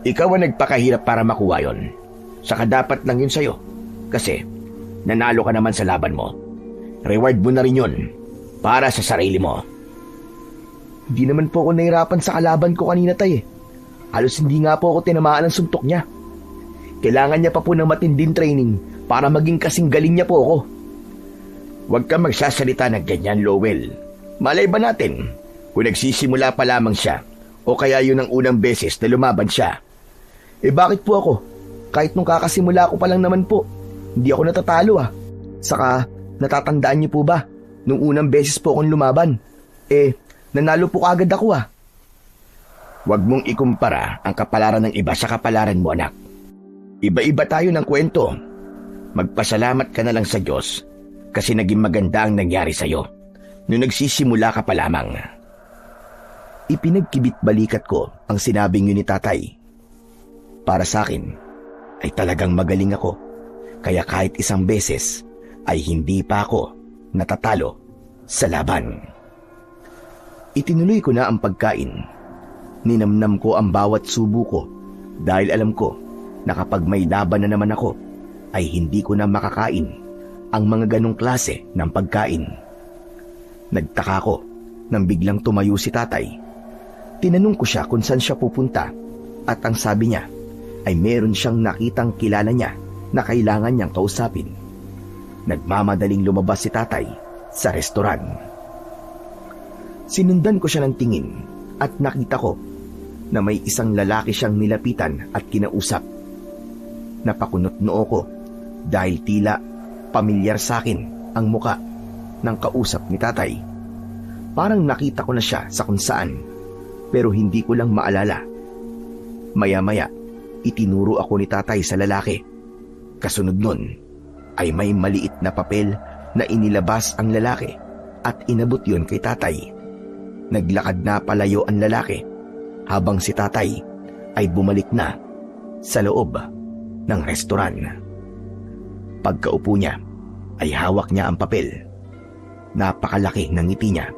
Ikaw ang nagpakahirap para makuha yon. Saka dapat lang yun sa'yo. Kasi nanalo ka naman sa laban mo. Reward mo na rin yun para sa sarili mo. Hindi naman po ako nahirapan sa kalaban ko kanina tay. Halos hindi nga po ako tinamaan ng suntok niya. Kailangan niya pa po ng matinding training para maging kasing galing niya po ako. Huwag kang magsasalita ng ganyan, Lowell. Malay ba natin kung nagsisimula pa lamang siya o kaya yun ang unang beses na lumaban siya? Bakit po ako? Kahit nung kakasimula ko pa lang naman po, hindi ako natatalo ah. Saka, natatandaan niyo po ba? Nung unang beses po akong lumaban, nanalo po kaagad ako ah. Huwag mong ikumpara ang kapalaran ng iba sa kapalaran mo, anak. Iba-iba tayo ng kwento. Magpasalamat ka na lang sa Diyos kasi naging maganda ang nangyari sa'yo nung nagsisimula ka pa lamang. Ipinagkibit balikat ko ang sinabing yun ni tatay. Para sa akin, ay talagang magaling ako. Kaya kahit isang beses, ay hindi pa ako natatalo sa laban. Itinuloy ko na ang pagkain. Ninamnam ko ang bawat subo ko dahil alam ko na kapag may laban na naman ako, ay hindi ko na makakain ang mga ganong klase ng pagkain. Nagtaka ko nang biglang tumayo si tatay. Tinanong ko siya kung saan siya pupunta at ang sabi niya ay meron siyang nakitang kilala niya na kailangan niyang kausapin. Nagmamadaling lumabas si tatay sa restoran. Sinundan ko siya ng tingin at nakita ko na may isang lalaki siyang nilapitan at kinausap. Napakunot noo ko dahil tila pamilyar sa akin ang muka ng kausap ni tatay. Parang nakita ko na siya sa kung saan, pero hindi ko lang maalala. Maya-maya, itinuro ako ni tatay sa lalaki. Kasunod nun ay may maliit na papel na inilabas ang lalaki at inabot yon kay tatay. Naglakad na palayo ang lalaki habang si tatay ay bumalik na sa loob ng restoran. Pagkaupo niya ay hawak niya ang papel. Napakalaki ng ngiti niya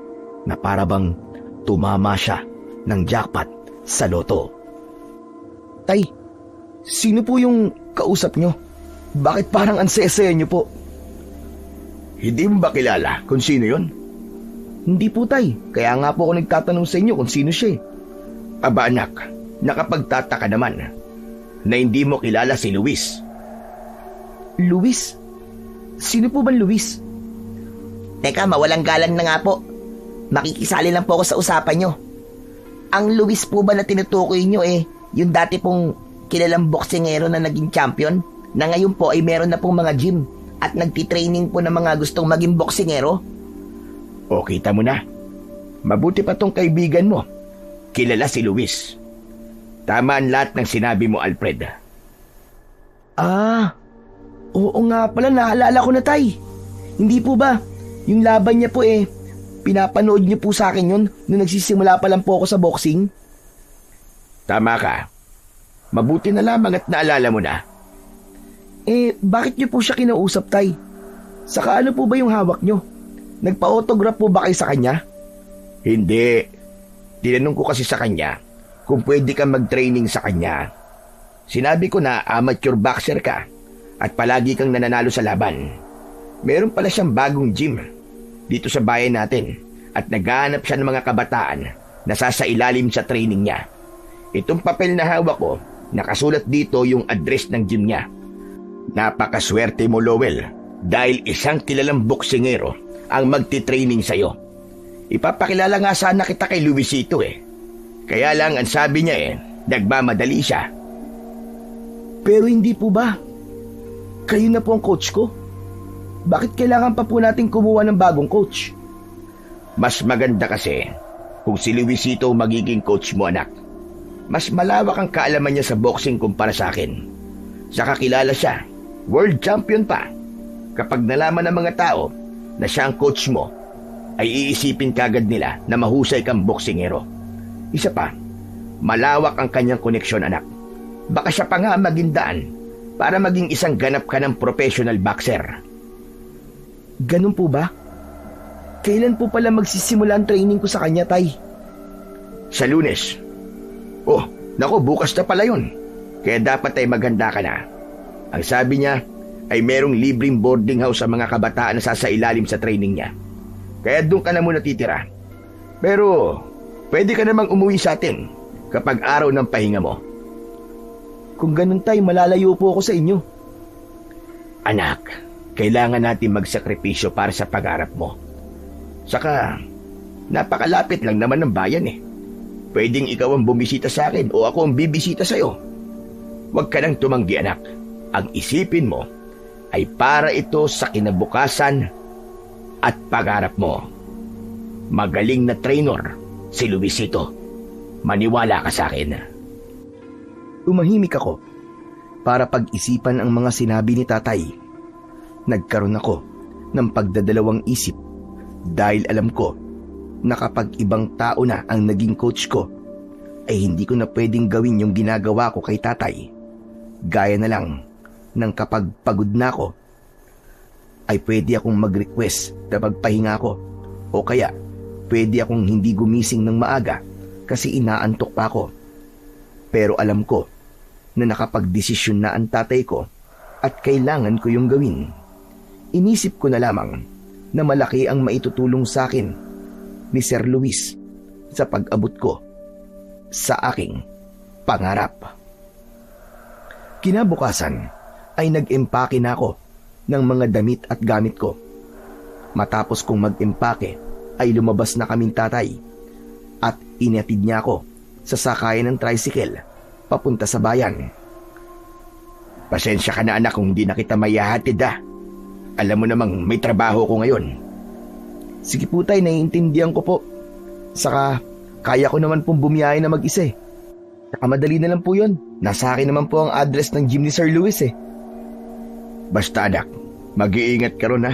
na parabang tumama siya ng jackpot sa loto. Tay, sino po yung kausap nyo? Bakit parang ansesaya nyo po? Hindi mo ba kilala kung sino yon? Hindi po, tay. Kaya nga po ako nagtatanong sa inyo kung sino siya. Aba anak, nakapagtataka naman na hindi mo kilala si Luis. Luis? Sino po ba Luis? Teka, mawalang galang na nga po. Makikisali lang po ako sa usapan nyo. Ang Luis po ba na tinutukoy nyo yung dati pong kilalang boksingero na naging champion, na ngayon po ay meron na pong mga gym at nagtitraining po ng mga gustong maging boksingero? O kita mo na, mabuti pa tong kaibigan mo. Kilala si Luis. Tama ang lahat ng sinabi mo, Alfred. Oo nga pala, naalala ko na, tay. Hindi po ba, yung laban niya po pinapanood niyo po sa akin yun nung nagsisimula pa lang po ako sa boxing? Tama ka. Mabuti na lamang at naalala mo na. Bakit niyo po siya kinausap, tay? Saka ano po ba yung hawak niyo? Nagpa-autograph po ba kayo sa kanya? Hindi. Tinanong ko kasi sa kanya kung pwede kang mag-training sa kanya. Sinabi ko na amateur boxer ka at palagi kang nananalo sa laban. Meron pala siyang bagong gym dito sa bayan natin at naghahanap siya ng mga kabataan na sasailalim sa training niya. Itong papel na hawak ko, nakasulat dito yung address ng gym niya. Napakaswerte mo, Lowell, dahil isang kilalang boksingero ang magti-training sa'yo. Ipapakilala nga sana kita kay Luisito Kaya lang ang sabi niya nagmamadali siya. Pero hindi po ba? Kayo na po ang coach ko. Bakit kailangan pa po natin kumuha ng bagong coach? Mas maganda kasi kung si Luisito magiging coach mo, anak. Mas malawak ang kaalaman niya sa boxing kumpara sa akin. Saka kilala siya, world champion pa. Kapag nalaman ng mga tao na siya ang coach mo, ay iisipin kagad nila na mahusay kang boksingero. Isa pa, malawak ang kanyang koneksyon, anak. Baka siya pa nga maging daan para maging isang ganap ka ng professional boxer. Ganun po ba? Kailan po pala magsisimula ang training ko sa kanya, tay? Sa Lunes. Oh, naku, bukas na pala yun. Kaya dapat ay maghanda ka na. Ang sabi niya ay merong libreng boarding house sa mga kabataan na sasailalim sa training niya. Kaya doon ka na muna titira. Pero pwede ka namang umuwi sa atin kapag araw ng pahinga mo. Kung ganun, tay, malalayo po ako sa inyo. Anak, kailangan natin magsakripisyo para sa pag-arap mo. Saka, napakalapit lang naman ng bayan Pwedeng ikaw ang bumisita sa akin o ako ang bibisita sa'yo. Huwag ka nang tumanggi, anak. Ang isipin mo ay para ito sa kinabukasan at pag-arap mo. Magaling na trainer si Luisito. Maniwala ka sa akin. Umahimik ako para pag-isipan ang mga sinabi ni tatay. Nagkaroon ako ng pagdadalawang isip dahil alam ko na kapag ibang tao na ang naging coach ko, ay hindi ko na pwedeng gawin yung ginagawa ko kay tatay. Gaya na lang ng kapag pagod na ako, ay pwede akong mag-request na magpahinga ko o kaya pwede akong hindi gumising ng maaga kasi inaantok pa ako. Pero alam ko na nakapagdesisyon na ang tatay ko at kailangan ko yung gawin. Inisip ko na lamang na malaki ang maitutulong sa akin ni Sir Luis sa pag-abot ko sa aking pangarap. Kinabukasan ay nag-empake na ako ng mga damit at gamit ko. Matapos kong mag-impake ay lumabas na kaming tatay at inatid niya ako sa sakayan ng tricycle papunta sa bayan. Pasensya ka na anak kung hindi na kita mayahatid Alam mo namang may trabaho ko ngayon. Sige po tay, naiintindihan ko po. Saka kaya ko naman pong bumiyahe na mag-isa. Saka madali na lang po yun. Nasa akin naman po ang address ng gym ni Sir Luis . Basta anak, mag-iingat ka ron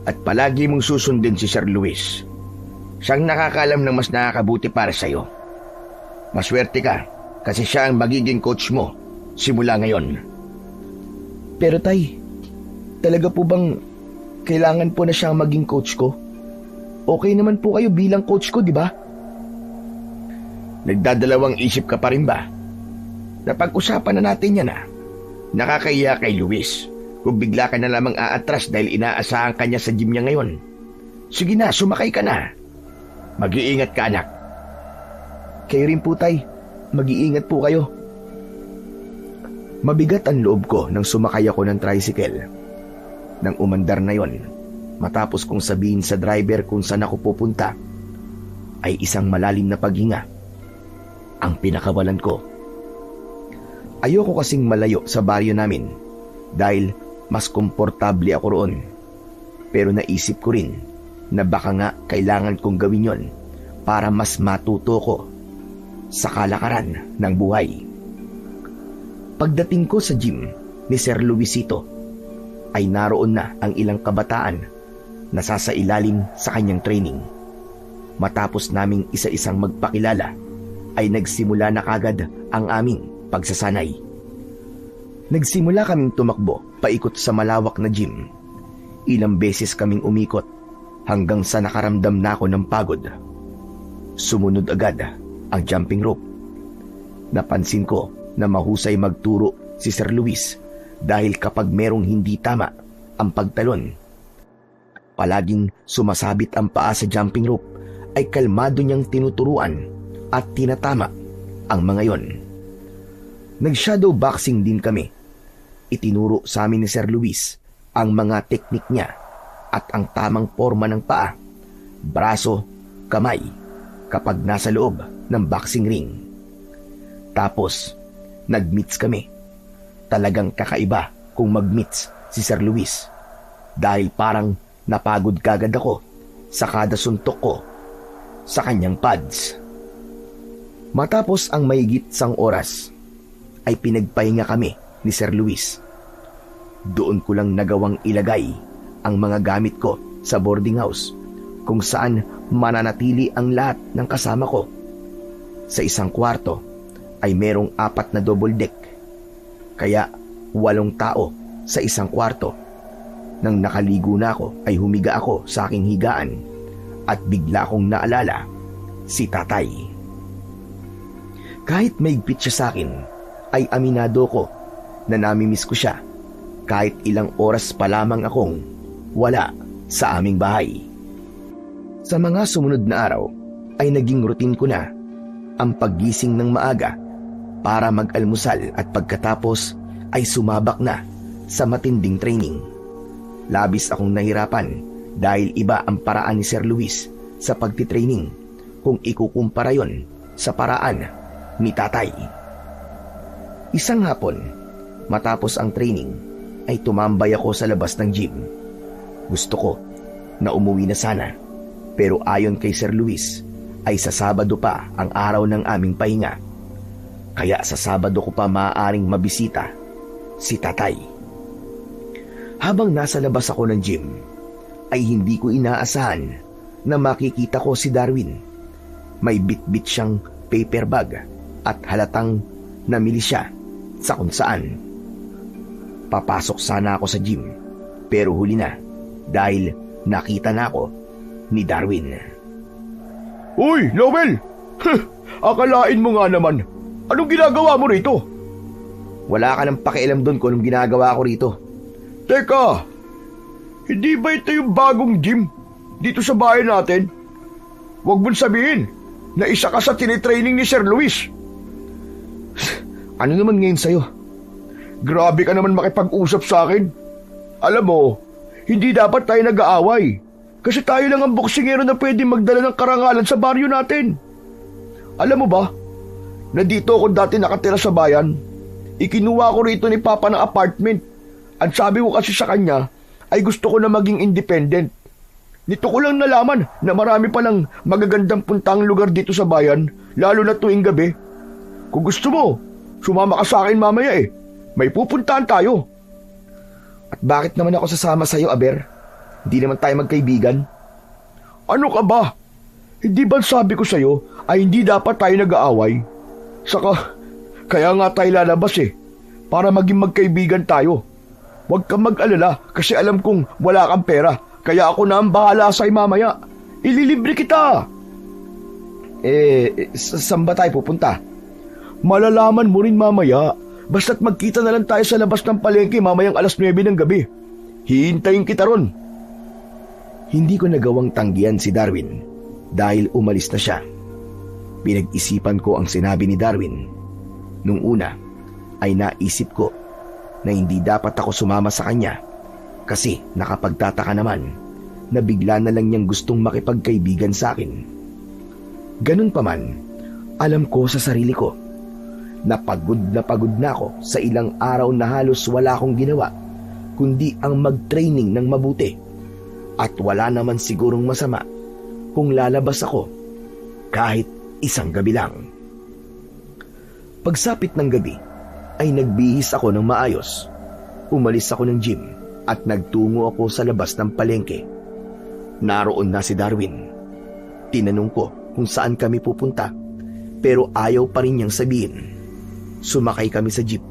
At palagi mong susundin si Sir Luis. Siyang nakakaalam ng mas nakakabuti para sa'yo. Maswerte ka kasi siya ang magiging coach mo simula ngayon. Pero tay, talaga po bang kailangan po na siyang maging coach ko? Okay naman po kayo bilang coach ko, di ba? Nagdadalawang isip ka pa rin ba? Napag-usapan na natin yan Nakakahiya kay Luis kung bigla ka na lamang aatras dahil inaasahan ka niya sa gym niya ngayon. Sige na, sumakay ka na. Mag-iingat ka anak. Kayo rin po tay, mag-iingat po kayo. Mabigat ang loob ko nang sumakay ako ng tricycle. Nang umandar na yon, matapos kong sabihin sa driver kung saan ako pupunta, ay isang malalim na paghinga ang pinakawalan ko. Ayoko kasing malayo sa baryo namin dahil mas komportable ako roon. Pero naisip ko rin na baka nga kailangan kong gawin yon para mas matuto ko sa kalakaran ng buhay. Pagdating ko sa gym ni Sir Luisito, ay naroon na ang ilang kabataan na sasailalim sa kanyang training. Matapos naming isa-isang magpakilala, ay nagsimula na kagad ang aming pagsasanay. Nagsimula kaming tumakbo paikot sa malawak na gym. Ilang beses kaming umikot hanggang sa nakaramdam na ako ng pagod. Sumunod agad ang jumping rope. Napansin ko na mahusay magturo si Sir Luis dahil kapag merong hindi tama ang pagtalon, palaging sumasabit ang paa sa jumping rope, ay kalmado niyang tinuturuan at tinatama ang mga yon. Nag-shadow boxing din kami. Itinuro sa amin ni Sir Luis ang mga teknik niya at ang tamang forma ng paa, braso, kamay kapag nasa loob ng boxing ring. Tapos, nag-meets kami. Talagang kakaiba kung mag-meets si Sir Luis dahil parang napagod kagad ako sa kada suntok ko sa kanyang pads. Matapos ang mahigit 1 oras, ay pinagpahinga kami ni Sir Luis. Doon ko lang nagawang ilagay ang mga gamit ko sa boarding house kung saan mananatili ang lahat ng kasama ko. Sa isang kwarto ay merong 4 na double deck, kaya 8 tao sa isang kwarto. Nang nakaligo na ako ay humiga ako sa aking higaan at bigla kong naalala si tatay. Kahit maigpit siya sa akin, ay aminado ko na namimiss ko siya kahit ilang oras pa lamang akong wala sa aming bahay. Sa mga sumunod na araw ay naging routine ko na ang paggising ng maaga para mag-almusal at pagkatapos ay sumabak na sa matinding training. Labis akong nahirapan dahil iba ang paraan ni Sir Luis sa pagtitraining kung ikukumpara yon sa paraan ni tatay. Isang hapon, matapos ang training, ay tumambay ako sa labas ng gym. Gusto ko na umuwi na sana, pero ayon kay Sir Luis, ay sa Sabado pa ang araw ng aming pahinga. Kaya sa Sabado ko pa maaaring mabisita si tatay. Habang nasa labas ako ng gym, ay hindi ko inaasahan na makikita ko si Darwin. May bit-bit siyang paper bag at halatang namili siya sa kung saan. Papasok sana ako sa gym, pero huli na dahil nakita na ako ni Darwin. Uy, Lowell! Akalain mo nga naman. Anong ginagawa mo rito? Wala ka nang pakialam doon kung anong ginagawa ko rito. Teka, hindi ba ito yung bagong gym dito sa bahay natin? Huwag mong sabihin na isa ka sa tinitraining ni Sir Luis. Ano naman ngayon sa'yo? Grabe ka naman makipag-usap sa akin. Alam mo, hindi dapat tayo nag-aaway. Kasi tayo lang ang boksingero na pwede magdala ng karangalan sa baryo natin. Alam mo ba, na dito ako dati nakatira sa bayan. Ikinuha ko rito ni Papa ng apartment. At sabi ko kasi sa kanya, ay gusto ko na maging independent. Nito ko lang nalaman na marami palang magagandang puntang lugar dito sa bayan, lalo na tuwing gabi. Kung gusto mo, sumama ka sa akin mamaya eh. May pupuntahan tayo. At bakit naman ako sasama sa'yo, Aber? Hindi naman tayo magkaibigan. Ano ka ba? Hindi ba sabi ko sa'yo ay hindi dapat tayo nag-aaway? Saka, kaya nga tayo lalabas eh, para maging magkaibigan tayo. Huwag kang mag-alala kasi alam kong wala kang pera, kaya ako na ang bahala sa'yo mamaya. Ililibre kita. Saan ba tayo pupunta? Malalaman mo rin mamaya. Basta't magkita na lang tayo sa labas ng palengke mamayang 9:00 ng gabi. Hihintayin kita ron. Hindi ko nagawang tanggihan si Darwin dahil umalis na siya. Pinag-isipan ko ang sinabi ni Darwin. Nung una ay naisip ko na hindi dapat ako sumama sa kanya kasi nakapagtataka naman na bigla na lang niyang gustong makipagkaibigan sa akin. Ganun pa man, alam ko sa sarili ko na pagod na ako sa ilang araw na halos wala akong ginawa kundi ang mag-training ng mabuti. At wala naman sigurong masama kung lalabas ako kahit isang gabi lang. Pagsapit ng gabi ay nagbihis ako ng maayos. Umalis ako ng gym at nagtungo ako sa labas ng palengke. Naroon na si Darwin. Tinanong ko kung saan kami pupunta pero ayaw pa rin niyang sabihin. Sumakay kami sa jeep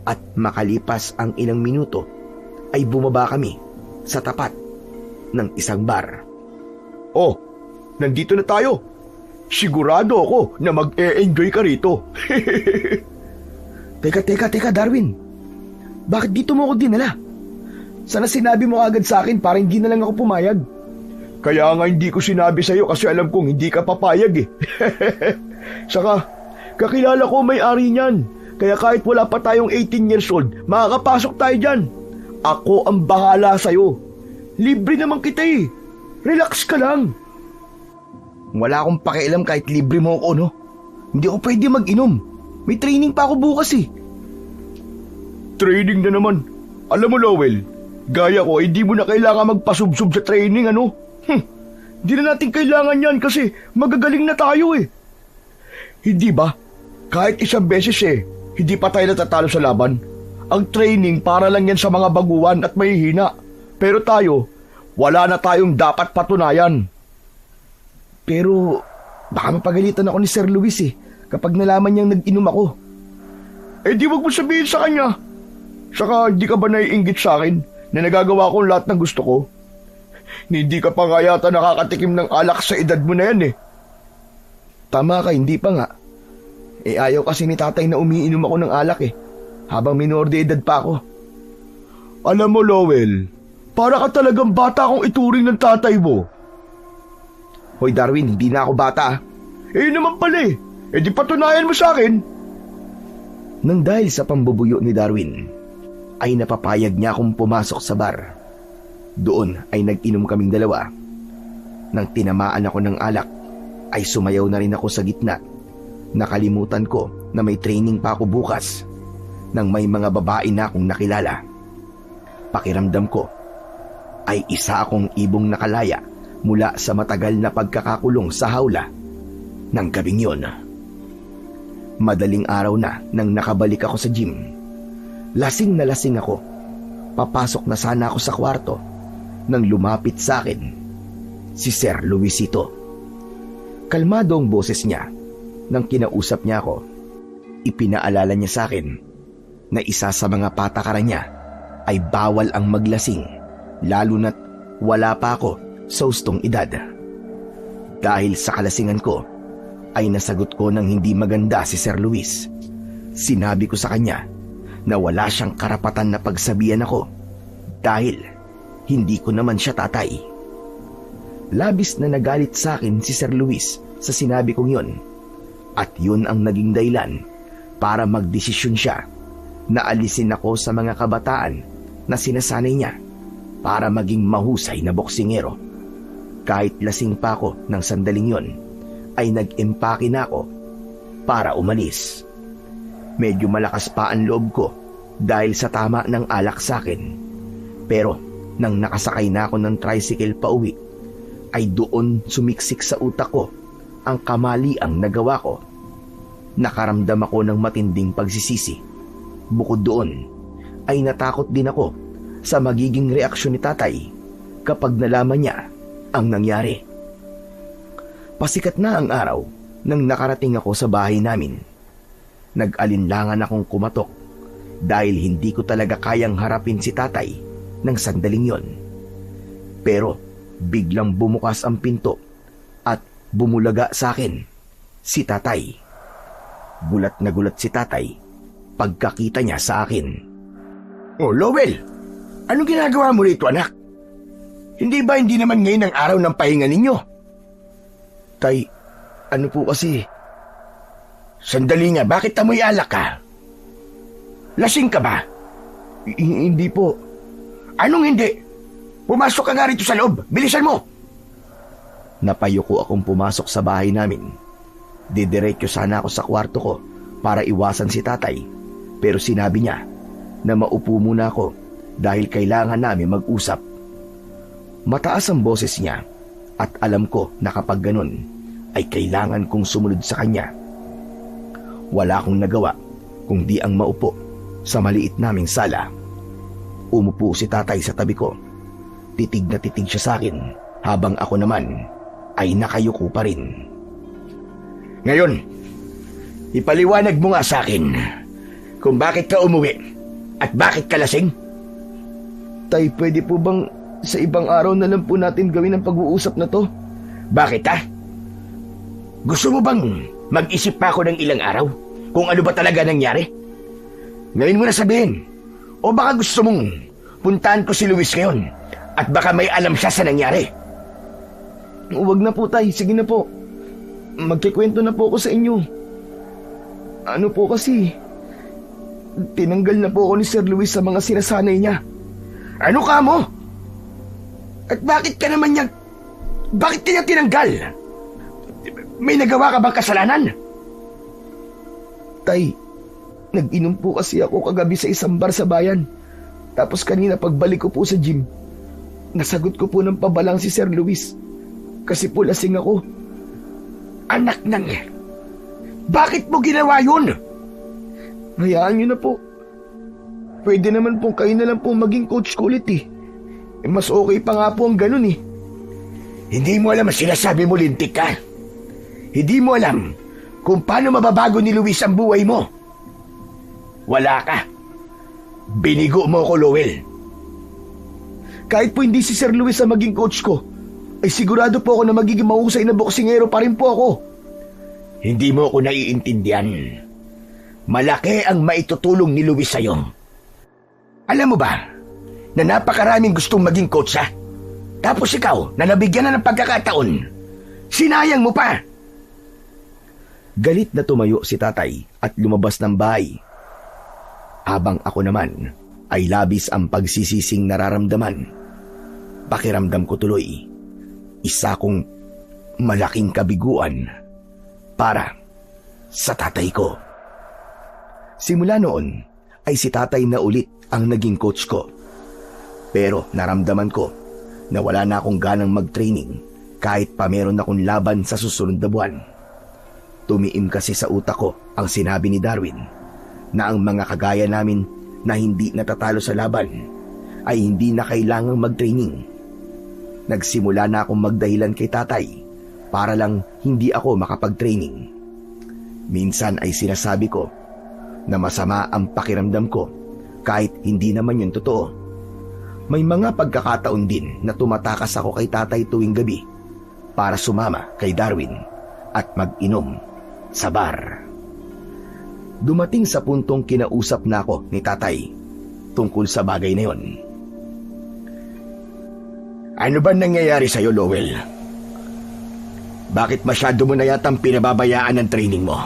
at makalipas ang ilang minuto ay bumaba kami sa tapat ng isang bar. Oh, nandito na tayo. Sigurado ako na mag-e-enjoy ka rito. Teka Darwin. Bakit dito mo ako dinala? Sana sinabi mo agad sa akin para hindi na lang ako pumayag. Kaya nga hindi ko sinabi sa'yo kasi alam kong hindi ka papayag eh. Saka, kakilala ko may-ari niyan. Kaya kahit wala pa tayong 18 years old, makakapasok tayo dyan. Ako ang bahala sa'yo. Libre naman kita eh. Relax ka lang. Wala akong pakialam kahit libre mo ako, no? Hindi ako pwede mag-inom. May training pa ako bukas eh. Training na naman. Alam mo, Lowell, gaya ko, hindi mo na kailangan magpasubsob sa training, ano? Hindi na natin kailangan yan kasi magagaling na tayo eh. Hindi ba? Kahit isang beses eh, hindi pa tayo natatalo sa laban. Ang training para lang yan sa mga baguhan at mahihina. Pero tayo, wala na tayong dapat patunayan. Pero baka mapagalitan ako ni Sir Luis eh kapag nalaman niyang nag-inom ako. Eh di wag mo sabihin sa kanya. Saka hindi ka ba naiinggit sa akin na nagagawa ko lahat ng gusto ko? Hindi ka pa nga yata nakakatikim ng alak sa edad mo na yan eh. Tama ka, hindi pa nga. Ayaw kasi ni tatay na umiinom ako ng alak eh, habang minor de edad pa ako. Alam mo, Lowell, para ka talagang bata kung ituring ng tatay mo. Hoy Darwin, hindi na ako bata. Naman pala eh. Di patunayan mo sa akin. Nang dahil sa pambubuyo ni Darwin, ay napapayag niya akong pumasok sa bar. Doon ay nag-inom kaming dalawa. Nang tinamaan ako ng alak, ay sumayaw na rin ako sa gitna. Nakalimutan ko na may training pa ako bukas nang may mga babae na akong nakilala. Pakiramdam ko ay isa akong ibong nakalaya mula sa matagal na pagkakakulong sa hawla ng gabing yon. Madaling araw na nang nakabalik ako sa gym. Lasing na lasing ako. Papasok na sana ako sa kwarto nang lumapit sa akin si Sir Luisito. Kalmado ang boses niya nang kinausap niya ako. Ipinaalala niya sa akin na isa sa mga patakaran niya ay bawal ang maglasing, lalo na't wala pa ako sa hustong edad. Dahil sa kalasingan ko, ay nasagot ko ng hindi maganda si Sir Luis. Sinabi ko sa kanya na wala siyang karapatan na pagsabihan ako dahil hindi ko naman siya tatay. Labis na nagalit sa akin si Sir Luis sa sinabi kong yun, at yun ang naging dahilan para magdesisyon siya na alisin ako sa mga kabataan na sinasanay niya para maging mahusay na boksingero. Kahit lasing pa ako ng sandaling yon, ay nag-empake na ako para umalis. Medyo malakas pa ang loob ko dahil sa tama ng alak sa akin. Pero nang nakasakay na ako ng tricycle pa uwi, ay doon sumiksik sa utak ko ang kamaliang nagawa ko. Nakaramdam ako ng matinding pagsisisi. Bukod doon, ay natakot din ako sa magiging reaksyon ni tatay kapag nalaman niya ang nangyari. Pasikat na ang araw nang nakarating ako sa bahay namin. Nag-alinlangan akong kumatok dahil hindi ko talaga kayang harapin si tatay ng sandaling yon. Pero biglang bumukas ang pinto at bumulaga sa akin si tatay. Gulat na gulat si tatay pagkakita niya sa akin. Oh, Lowell, anong ginagawa mo rito, anak? Hindi naman ngayon ang araw ng pahinga ninyo? Tay, ano po kasi? Sandali nga, bakit amoy alak ka? Lasing ka ba? Hindi po. Anong hindi? Pumasok ka nga rito sa loob, bilisan mo! Napayuko akong pumasok sa bahay namin. Didiretso sana ako sa kwarto ko para iwasan si tatay, pero sinabi niya na maupo muna ako dahil kailangan namin mag-usap. Mataas ang boses niya at alam ko na kapag ganun ay kailangan kong sumunod sa kanya. Wala akong nagawa kundi ang maupo sa maliit naming sala. Umupo si tatay sa tabi ko. Titig na titig siya sa akin habang ako naman ay nakayuko pa rin. Ngayon, ipaliwanag mo nga sa akin kung bakit ka umuwi at bakit ka lasing? Tay, pwede po bang sa ibang araw na lang po natin gawin ang pag-uusap na to? Bakit ha? Gusto mo bang mag-isip pa ako ng ilang araw kung ano ba talaga nangyari? Ngayon mo na sabihin. O baka gusto mong puntahan ko si Luis ngayon at baka may alam siya sa nangyari? Huwag na po, tay. Sige na po. Magkikwento na po ako sa inyo. Ano po kasi, tinanggal na po ako ni Sir Luis sa mga sinasanay niya. Ano ka mo? At bakit ka naman niya... Bakit ka niya tinanggal? May nagawa ka bang kasalanan? Tay, nag-inom po kasi ako kagabi sa isang bar sa bayan. Tapos kanina pagbalik ko po sa gym, nasagot ko po ng pabalang si Sir Luis. Kasi po lasing ako. Anak ng... Bakit mo ginawa yun? Hayaan niyo na po. Pwede naman po kayo na lang po maging coach ko ulit eh. Mas okay pa nga po ang ganun eh. Hindi mo alam ang sinasabi mo, lintik ka. Hindi mo alam kung paano mababago ni Luis ang buhay mo. Wala ka. Binigo mo ko, Lowell. Kahit po hindi si Sir Luis ang maging coach ko, ay sigurado po ako na magiging mahusay na boksingero pa rin po ako. Hindi mo ako naiintindihan. Malaki ang maitutulong ni Luis sa'yo. Alam mo ba na napakaraming gustong maging coach ha? Tapos ikaw na nabigyan na ng pagkakataon, sinayang mo pa. Galit na tumayo si tatay at lumabas ng bahay. Habang ako naman ay labis ang pagsisising nararamdaman. Pakiramdam ko tuloy, isa kong malaking kabiguan para sa tatay ko. Simula noon ay si tatay na ulit ang naging coach ko. Pero naramdaman ko na wala na akong ganang mag-training kahit pa meron akong laban sa susunod na buwan. Tumiim kasi sa utak ko ang sinabi ni Darwin na ang mga kagaya namin na hindi natatalo sa laban ay hindi na kailangang mag-training. Nagsimula na akong magdahilan kay tatay para lang hindi ako makapag-training. Minsan ay sinasabi ko na masama ang pakiramdam ko kahit hindi naman yun totoo. May mga pagkakataon din na tumatakas ako kay tatay tuwing gabi para sumama kay Darwin at mag-inom sa bar. Dumating sa puntong kinausap na ako ni tatay tungkol sa bagay na yon. Ano ba nangyayari sa'yo, Lowell? Bakit masyado mo na yatang pinababayaan ang training mo?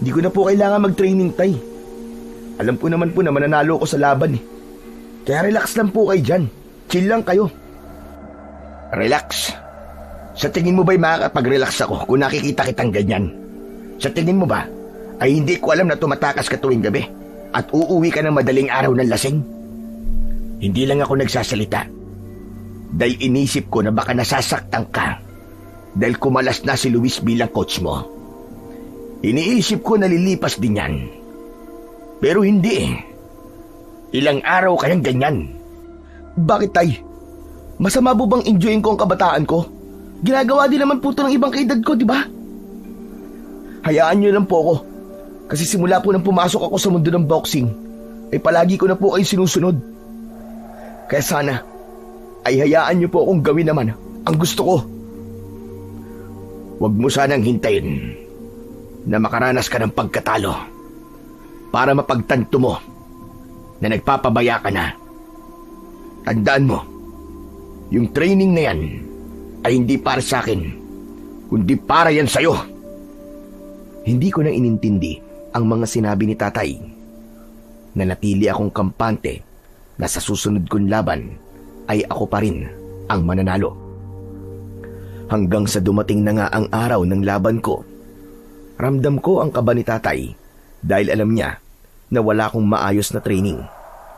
Hindi ko na po kailangan mag-training, tay. Alam ko naman po na mananalo ko sa laban eh. Kaya relax lang po kayo dyan. Chill lang kayo. Relax? Sa tingin mo ba'y makakapag-relax ako kung nakikita kitang ganyan? Sa tingin mo ba ay hindi ko alam na tumatakas ka tuwing gabi at uuwi ka ng madaling araw ng lasing? Hindi lang ako nagsasalita dahil inisip ko na baka nasasaktan ka dahil kumalas na si Luis bilang coach mo. Iniisip ko na lilipas din yan. Pero hindi eh. Ilang araw kayang ganyan. Bakit, Tay? Masama po bang enjoyin ko ang kabataan ko? Ginagawa din naman po ito ng ibang kaedad ko, di ba? Hayaan niyo lang po ako. Kasi simula po nang pumasok ako sa mundo ng boxing, ay palagi ko na po kayo sinusunod. Kaya sana, ay hayaan niyo po akong gawin naman ang gusto ko. Huwag mo sanang hintayin na makaranas ka ng pagkatalo para mapagtanto mo na nagpapabaya ka na. Tandaan mo, yung training na yan ay hindi para sa akin, kundi para yan sa'yo. Hindi ko na inintindi ang mga sinabi ni tatay. Nanatili akong kampante na sa susunod kong laban ay ako pa rin ang mananalo. Hanggang sa dumating na nga ang araw ng laban ko, ramdam ko ang kaba ni tatay dahil alam niya na wala akong maayos na training,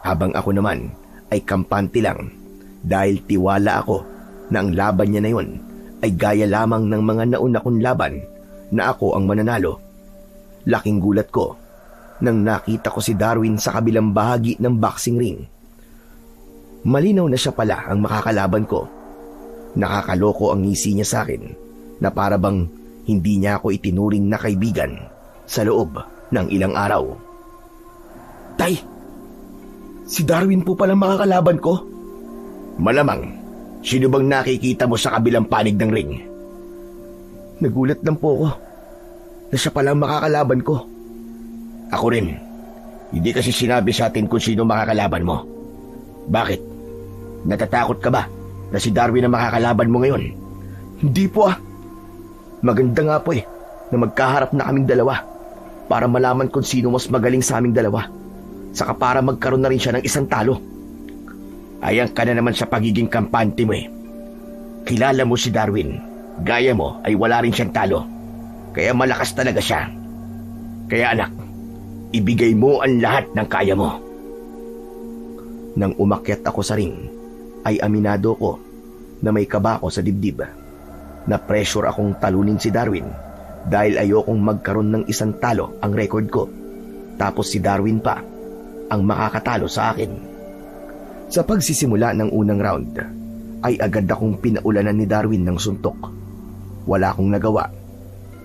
habang ako naman ay kampante lang dahil tiwala ako na ang laban niya na yon ay gaya lamang ng mga nauna kong laban na ako ang mananalo. Laking gulat ko nang nakita ko si Darwin sa kabilang bahagi ng boxing ring. Malinaw na siya pala ang makakalaban ko. Nakakaloko ang ngisi niya sa akin na para bang hindi niya ako itinuring na kaibigan sa loob ng ilang araw. Tay, si Darwin po palang makakalaban ko? Malamang, sino bang nakikita mo sa kabilang panig ng ring? Nagulat lang po ako na siya palang makakalaban ko. Ako rin. Hindi kasi sinabi sa atin kung sino makakalaban mo. Bakit? Natatakot ka ba na si Darwin ang makakalaban mo ngayon? Hindi po ah. Maganda nga po na magkaharap na kaming dalawa para malaman kung sino mas magaling sa aming dalawa. Saka para magkaroon na rin siya ng isang talo. Ayan ka na naman sa pagiging kampante mo eh. Kilala mo si Darwin. Gaya mo ay wala rin siyang talo. Kaya malakas talaga siya. Kaya anak, ibigay mo ang lahat ng kaya mo. Nang umakyat ako sa ring, ay aminado ko na may kaba ako sa dibdib. Na-pressure akong talunin si Darwin dahil ayokong magkaroon ng isang talo ang record ko. Tapos si Darwin pa ang makakatalo sa akin. Sa pagsisimula ng unang round, ay agad akong pinaulanan ni Darwin ng suntok. Wala akong nagawa,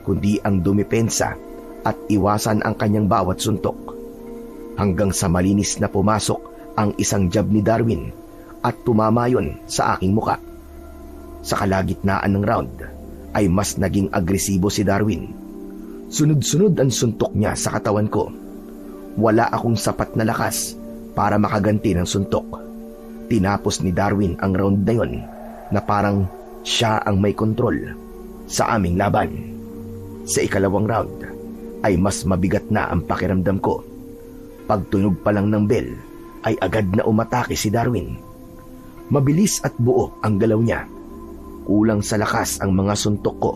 kundi ang dumipensa at iwasan ang kanyang bawat suntok. Hanggang sa malinis na pumasok ang isang jab ni Darwin at tumama yon sa aking muka. Sa kalagitnaan ng round, ay mas naging agresibo si Darwin. Sunod-sunod ang suntok niya sa katawan ko. Wala akong sapat na lakas para makaganti ng suntok. Tinapos ni Darwin ang round na yon na parang siya ang may kontrol sa aming laban. Sa ikalawang round ay mas mabigat na ang pakiramdam ko. Pagtunog pa lang ng bell ay agad na umatake si Darwin. Mabilis at buo ang galaw niya. Kulang sa lakas ang mga suntok ko,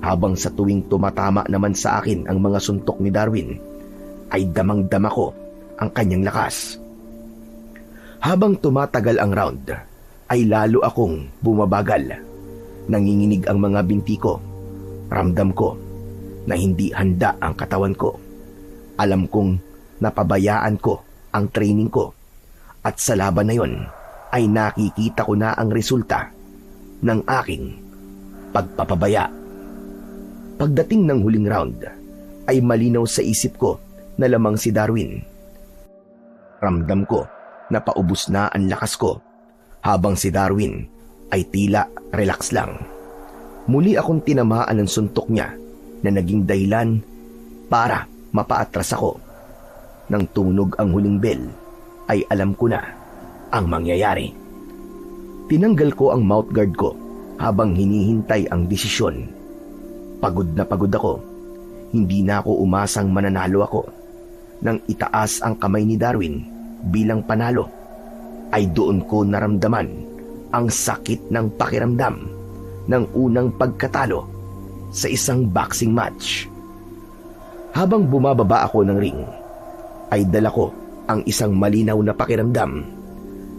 habang sa tuwing tumatama naman sa akin ang mga suntok ni Darwin, ay damang-dama ko ang kanyang lakas. Habang tumatagal ang round, ay lalo akong bumabagal. Nanginginig ang mga binti ko. Ramdam ko na hindi handa ang katawan ko. Alam kong napabayaan ko ang training ko, at sa laban na yon ay nakikita ko na ang resulta ng aking pagpapabaya. Pagdating ng huling round, ay malinaw sa isip ko na lamang si Darwin. Ramdam ko na paubos na ang lakas ko, habang si Darwin ay tila relax lang. Muli akong tinamaan ng suntok niya na naging dahilan para mapaatras ako. Nang tumunog ang huling bell, ay alam ko na ang mangyayari. Tinanggal ko ang mouthguard ko habang hinihintay ang desisyon. Pagod na pagod ako. Hindi na ako umasang mananalo ako. Nang itaas ang kamay ni Darwin bilang panalo, ay doon ko naramdaman ang sakit ng pakiramdam ng unang pagkatalo sa isang boxing match. Habang bumababa ako ng ring, ay dala ko ang isang malinaw na pakiramdam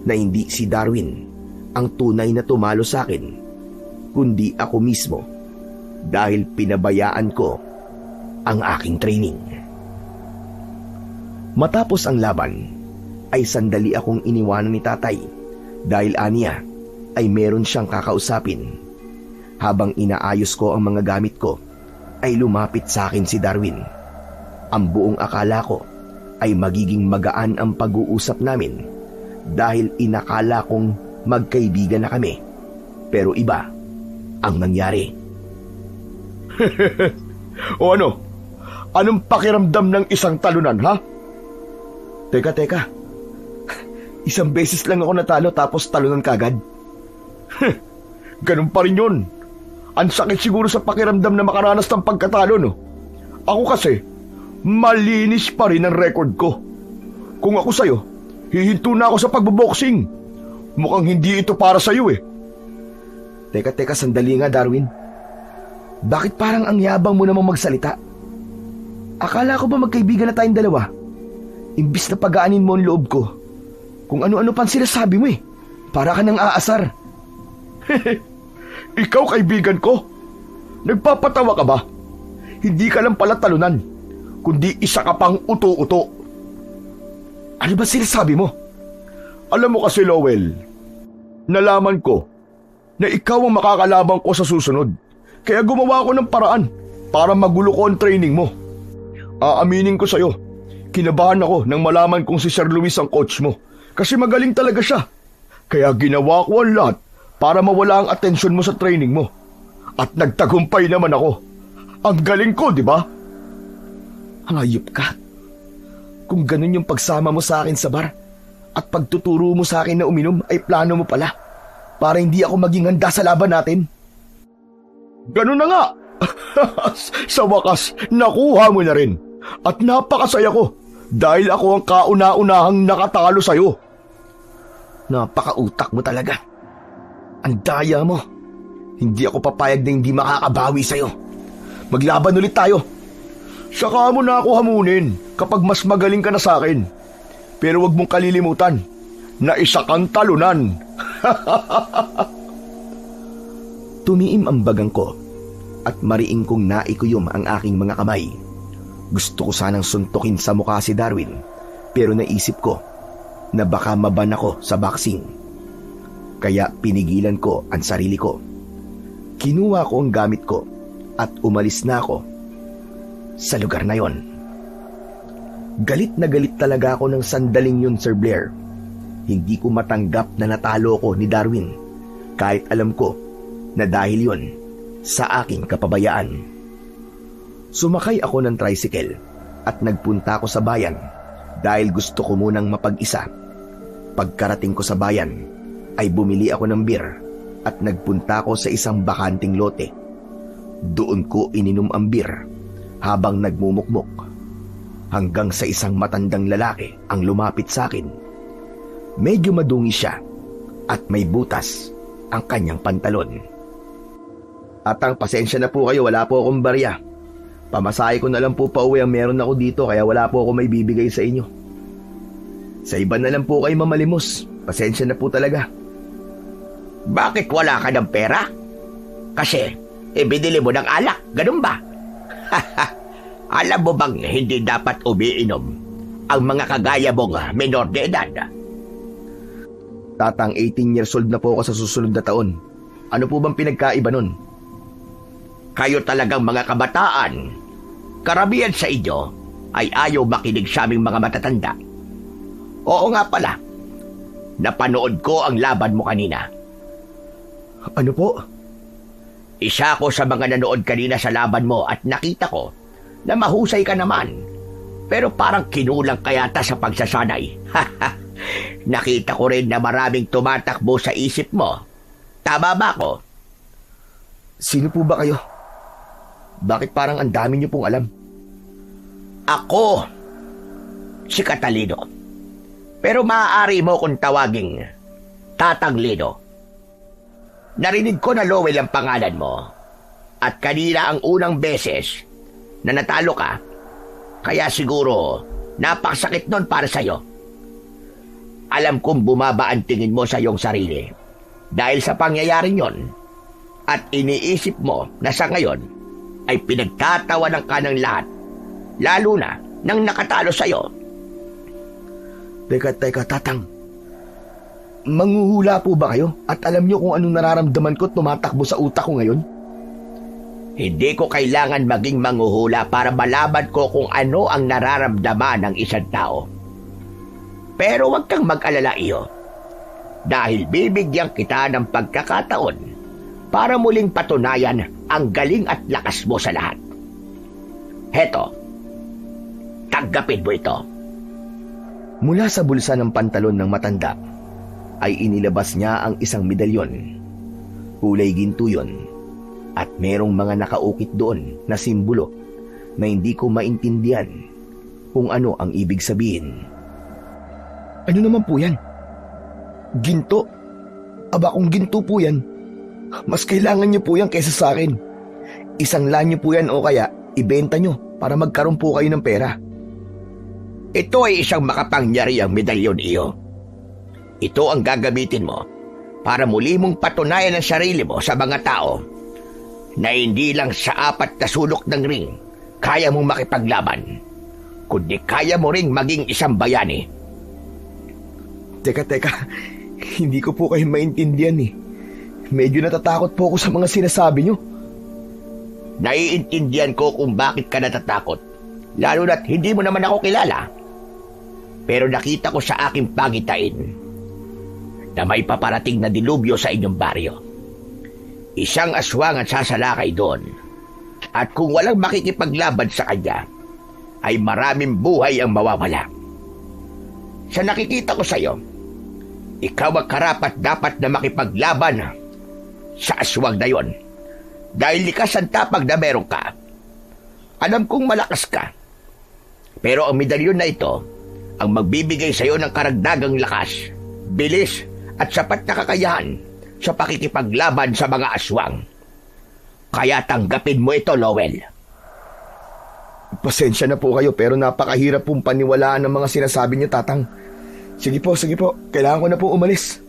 na hindi si Darwin ang tunay na tumalo sa akin, kundi ako mismo dahil pinabayaan ko ang aking training. Matapos ang laban, ay sandali akong iniwanan ni tatay dahil aniya ay meron siyang kakausapin. Habang inaayos ko ang mga gamit ko, ay lumapit sa akin si Darwin. Ang buong akala ko ay magiging magaan ang pag-uusap namin dahil inakala kong magkaibigan na kami. Pero iba ang nangyari. O ano? Anong pakiramdam ng isang talunan, ha? Teka. Isang beses lang ako natalo tapos talunan kagad. Ganun pa rin yun. Ang sakit siguro sa pakiramdam na makaranas ng pagkatalo, no? Ako kasi, malinis pa rin ang record ko. Kung ako sa'yo, hihinto na ako sa pagboboxing. Mukhang hindi ito para sa'yo eh. Teka, sandali nga, Darwin. Bakit parang ang yabang mo namang magsalita? Akala ko ba magkaibigan na tayong dalawa? Imbis na pagaanin mo ang loob ko, kung ano-ano pang sinasabi mo eh. Para ka nang aasar. Ikaw kaibigan ko? Nagpapatawa ka ba? Hindi ka lang pala talunan, kundi isa ka pang uto-uto. Ano ba sinasabi mo? Alam mo kasi, Lowell, nalaman ko na ikaw ang makakalabang ko sa susunod. Kaya gumawa ako ng paraan para magulo ko ang training mo. Aaminin ko sa'yo, kinabahan ako nang malaman kong si Sir Luis ang coach mo kasi magaling talaga siya. Kaya ginawa ko ang lahat para mawala ang atensyon mo sa training mo. At nagtagumpay naman ako. Ang galing ko, di ba? Hayop ka. Kung ganun yung pagsama mo sa akin sa bar at pagtuturo mo sa akin na uminom ay plano mo pala para hindi ako maging handa sa laban natin. Ganun na nga. Sa wakas, nakuha mo na rin. At napakasaya ko dahil ako ang kauna-unahang nakatalo sa'yo. Napakautak mo talaga. Ang daya mo. Hindi ako papayag na hindi makakabawi sa'yo. Maglaban ulit tayo. Saka mo na ako hamunin kapag mas magaling ka na sa akin. Pero wag mong kalilimutan na isa kang talunan. Tumiim ang bagang ko at mariing kong naikuyom ang aking mga kamay. Gusto ko sanang suntukin sa mukha si Darwin, pero naisip ko na baka maban ako sa boxing. Kaya pinigilan ko ang sarili ko. Kinuha ko ang gamit ko at umalis na ako sa lugar na yon. Galit na galit talaga ako ng sandaling yun, Sir Blair. Hindi ko matanggap na natalo ko ni Darwin kahit alam ko na dahil yon sa aking kapabayaan. Sumakay ako ng tricycle at nagpunta ako sa bayan dahil gusto ko munang mapag-isa. Pagkarating ko sa bayan ay bumili ako ng beer at nagpunta ako sa isang bakanting lote. Doon ko ininom ang beer habang nagmumukmok hanggang sa isang matandang lalaki ang lumapit sa akin. Medyo madungi siya at may butas ang kanyang pantalon. Atang, pasensya na po kayo, wala po akong barya. Pamasahe ko na lang po pauwi ang meron ako dito kaya wala po ako may bibigay sa inyo. Sa iba na lang po kayo mamalimos. Pasensya na po talaga. Bakit wala ka ng pera? Kasi, binili mo ng alak, ganun ba? Alam mo bang hindi dapat umiinom ang mga kagaya mong menor de edad? Tatang, 18 years old na po ako sa susunod na taon. Ano po bang pinagkaiba nun? Kayo talagang mga kabataan. Karamihan sa inyo ay ayaw makinig sa aming mga matatanda. Oo nga pala, napanood ko ang laban mo kanina. Ano po? Isa ako sa mga nanood kanina sa laban mo at nakita ko na mahusay ka naman. Pero parang kinulang ka yata sa pagsasanay. Nakita ko rin na maraming tumatakbo sa isip mo. Tama ba ako? Sino po ba kayo? Bakit parang ang dami niyo pong alam? Ako, si Catalino. Pero maaari mo kung tawaging Tatang Lino. Narinig ko na Lowell ang pangalan mo. At kanina ang unang beses na natalo ka. Kaya siguro napakasakit nun para sa'yo. Alam kong bumaba ang tingin mo sa iyong sarili dahil sa pangyayaring yon. At iniisip mo na sa ngayon ay pinagtatawanan ka ng lahat. Lalo na nang nakatalo sa'yo. Teka, Tatang. Manghuhula po ba kayo? At alam niyo kung anong nararamdaman ko tumatakbo sa utak ko ngayon? Hindi ko kailangan maging manghuhula para malaman ko kung ano ang nararamdaman ng isang tao. Pero huwag kang mag-alala iyo. Dahil bibigyan kita ng pagkakataon para muling patunayan ang galing at lakas mo sa lahat. Heto, tanggapin mo ito. Mula sa bulsa ng pantalon ng matanda, ay inilabas niya ang isang medalyon. Kulay ginto yun, at merong mga nakaukit doon na simbolo na hindi ko maintindihan kung ano ang ibig sabihin. Ano naman po yan? Ginto? Aba kung ginto po yan, mas kailangan niyo po yan kaysa sa akin. Isang lan niyo po yan o kaya ibenta niyo para magkaroon po kayo ng pera. Ito ay isang makapangyarihang medalyon iyo. Ito ang gagamitin mo para muli mong patunayan ang sarili mo sa mga tao na hindi lang sa 4 na sulok ng ring kaya mong makipaglaban, kundi kaya mo ring maging isang bayani. Teka, hindi ko po kayo maintindihan eh. Medyo natatakot po ako sa mga sinasabi niyo. Naiintindihan ko kung bakit ka natatakot, lalo na't hindi mo naman ako kilala. Pero nakita ko sa aking pagitain na may paparating na dilubyo sa inyong baryo. Isang aswang ang sasalakay doon. At kung walang makikipaglaban sa kanya, ay maraming buhay ang mawawala. Sa nakikita ko sa iyo, ikaw ang karapat dapat na makipaglaban sa aswang na yon. Dahil likas ang tapag na meron ka. Alam kong malakas ka. Pero ang medalyon na ito ang magbibigay sa iyo ng karagdagang lakas, bilis at sapat na kakayahan sa pakikipaglaban sa mga aswang. Kaya tanggapin mo ito, Lowell. Pasensya na po kayo pero napakahirap pong paniwalaan ng mga sinasabi niyo, Tatang. Sige po. Kailangan ko na po umalis.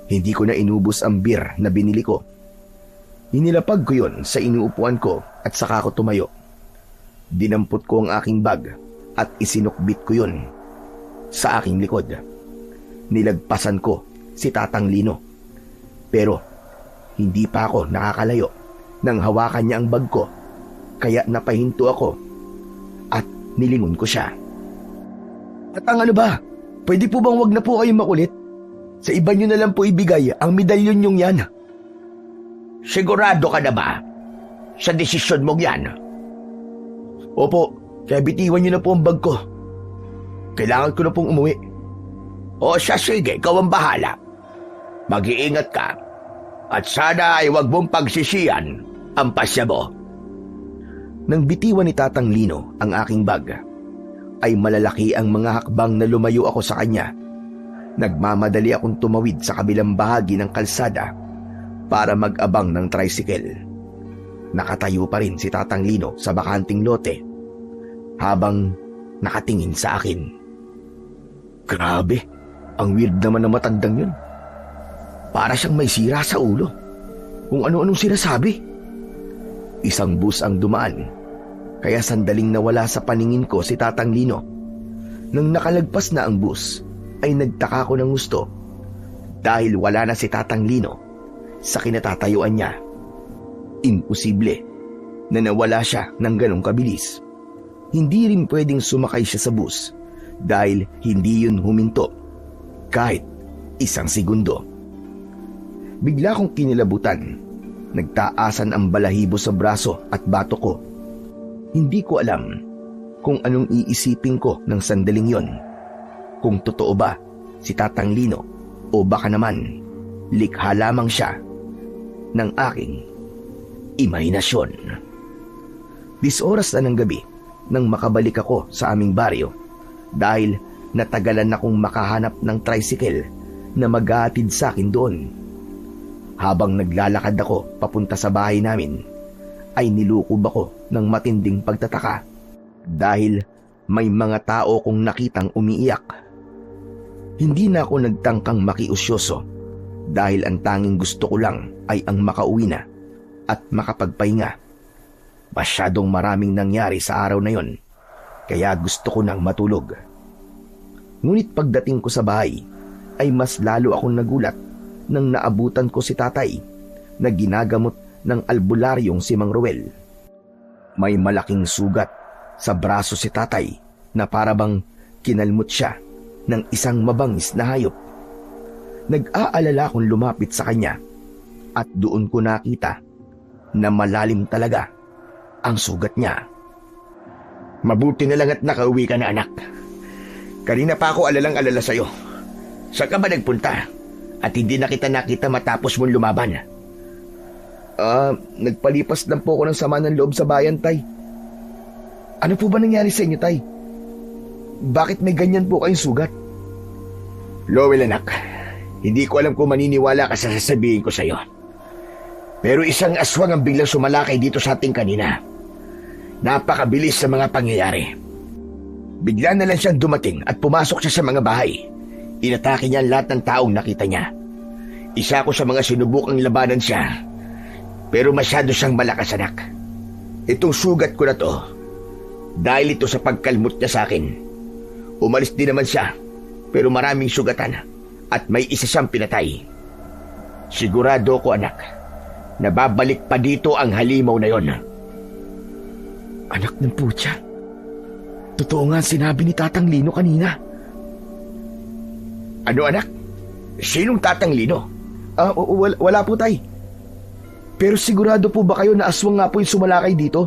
Hindi ko na inubos ang beer na binili ko. Inilapag ko yon sa inuupuan ko at saka ko tumayo. Dinampot ko ang aking bag at isinukbit ko yon sa aking likod. Nilagpasan ko si Tatang Lino. Pero hindi pa ako nakakalayo nang hawakan niya ang bag ko. Kaya napahinto ako at nilingon ko siya. Tatang, ano ba? Pwede po bang wag na po kayong makulit? Sa iba nyo na lang po ibigay ang medalyon yung yan. Sigurado ka na ba sa desisyon mong yan? Opo, kaya bitiwan nyo na po ang bag ko. Kailangan ko na pong umuwi. O siya, sige, ikaw ang bahala. Mag-iingat ka. At sana ay wag mong pagsisiyan ang pasya mo. Nang bitiwan ni Tatang Lino ang aking bag, ay malalaki ang mga hakbang na lumayo ako sa kanya. Nagmamadali akong tumawid sa kabilang bahagi ng kalsada para mag-abang ng tricycle. Nakatayo pa rin si Tatang Lino sa bakanting lote habang nakatingin sa akin. Grabe, ang weird naman ng matandang yun. Para siyang may sira sa ulo. Kung ano-anong sinasabi. Isang bus ang dumaan, kaya sandaling nawala sa paningin ko si Tatang Lino. Nang nakalagpas na ang bus, ay nagtaka ko ng gusto dahil wala na si Tatang Lino sa kinatatayuan niya. Imposible na nawala siya ng ganong kabilis. Hindi rin pwedeng sumakay siya sa bus dahil hindi yun huminto kahit isang segundo. Bigla kong kinilabutan. Nagtaasan ang balahibo sa braso at bato ko. Hindi ko alam kung anong iisipin ko ng sandaling yon. Kung totoo ba si Tatang Lino o baka naman likha lamang siya ng aking imahinasyon. 10 oras na ng gabi nang makabalik ako sa aming baryo dahil natagalan akong makahanap ng tricycle na maghahatid sa akin doon. Habang naglalakad ako papunta sa bahay namin, ay nilukob ako ng matinding pagtataka dahil may mga tao kong nakitang umiiyak. Hindi na ako nagtangkang makiusyoso dahil ang tanging gusto ko lang ay ang makauwi na at makapagpahinga. Masyadong maraming nangyari sa araw na yon, kaya gusto ko nang matulog. Ngunit pagdating ko sa bahay, ay mas lalo akong nagulat nang naabutan ko si tatay na ginagamot ng albularyong si Mang Roel. May malaking sugat sa braso si tatay na parabang kinalmot siya ng isang mabangis na hayop. Nag-aalala akong lumapit sa kanya at doon ko nakita na malalim talaga ang sugat niya. Mabuti na lang at nakauwi ka na, anak. Kanina pa ako alalang-alala sa'yo. Saan ka ba nagpunta? At hindi na kita nakita matapos mong lumaban. Nagpalipas lang po ako ng sama ng loob sa bayan, tay. Ano po ba nangyari sa inyo, tay? Bakit may ganyan po kayong sugat? Lowell, anak, hindi ko alam kung maniniwala ka sa sasabihin ko sa'yo. Pero isang aswang ang biglang sumalakay dito sa ating kanina. Napakabilis sa mga pangyayari. Bigla na lang siyang dumating at pumasok siya sa mga bahay. Inatake niya lahat ng taong nakita niya. Isa ko sa mga sinubukang labanan siya. Pero masyado siyang malakas, anak. Itong sugat ko na to, dahil ito sa pagkalmot niya sa akin. Umalis din naman siya, pero maraming sugatan at may isa siyang pinatay. Sigurado ko, anak, na babalik pa dito ang halimaw na yon. Anak ng putya. Totoo nga sinabi ni Tatang Lino kanina. Ano, anak? Sinong Tatang Lino? Wala po, tay. Pero sigurado po ba kayo na aswang nga po yung sumalakay dito?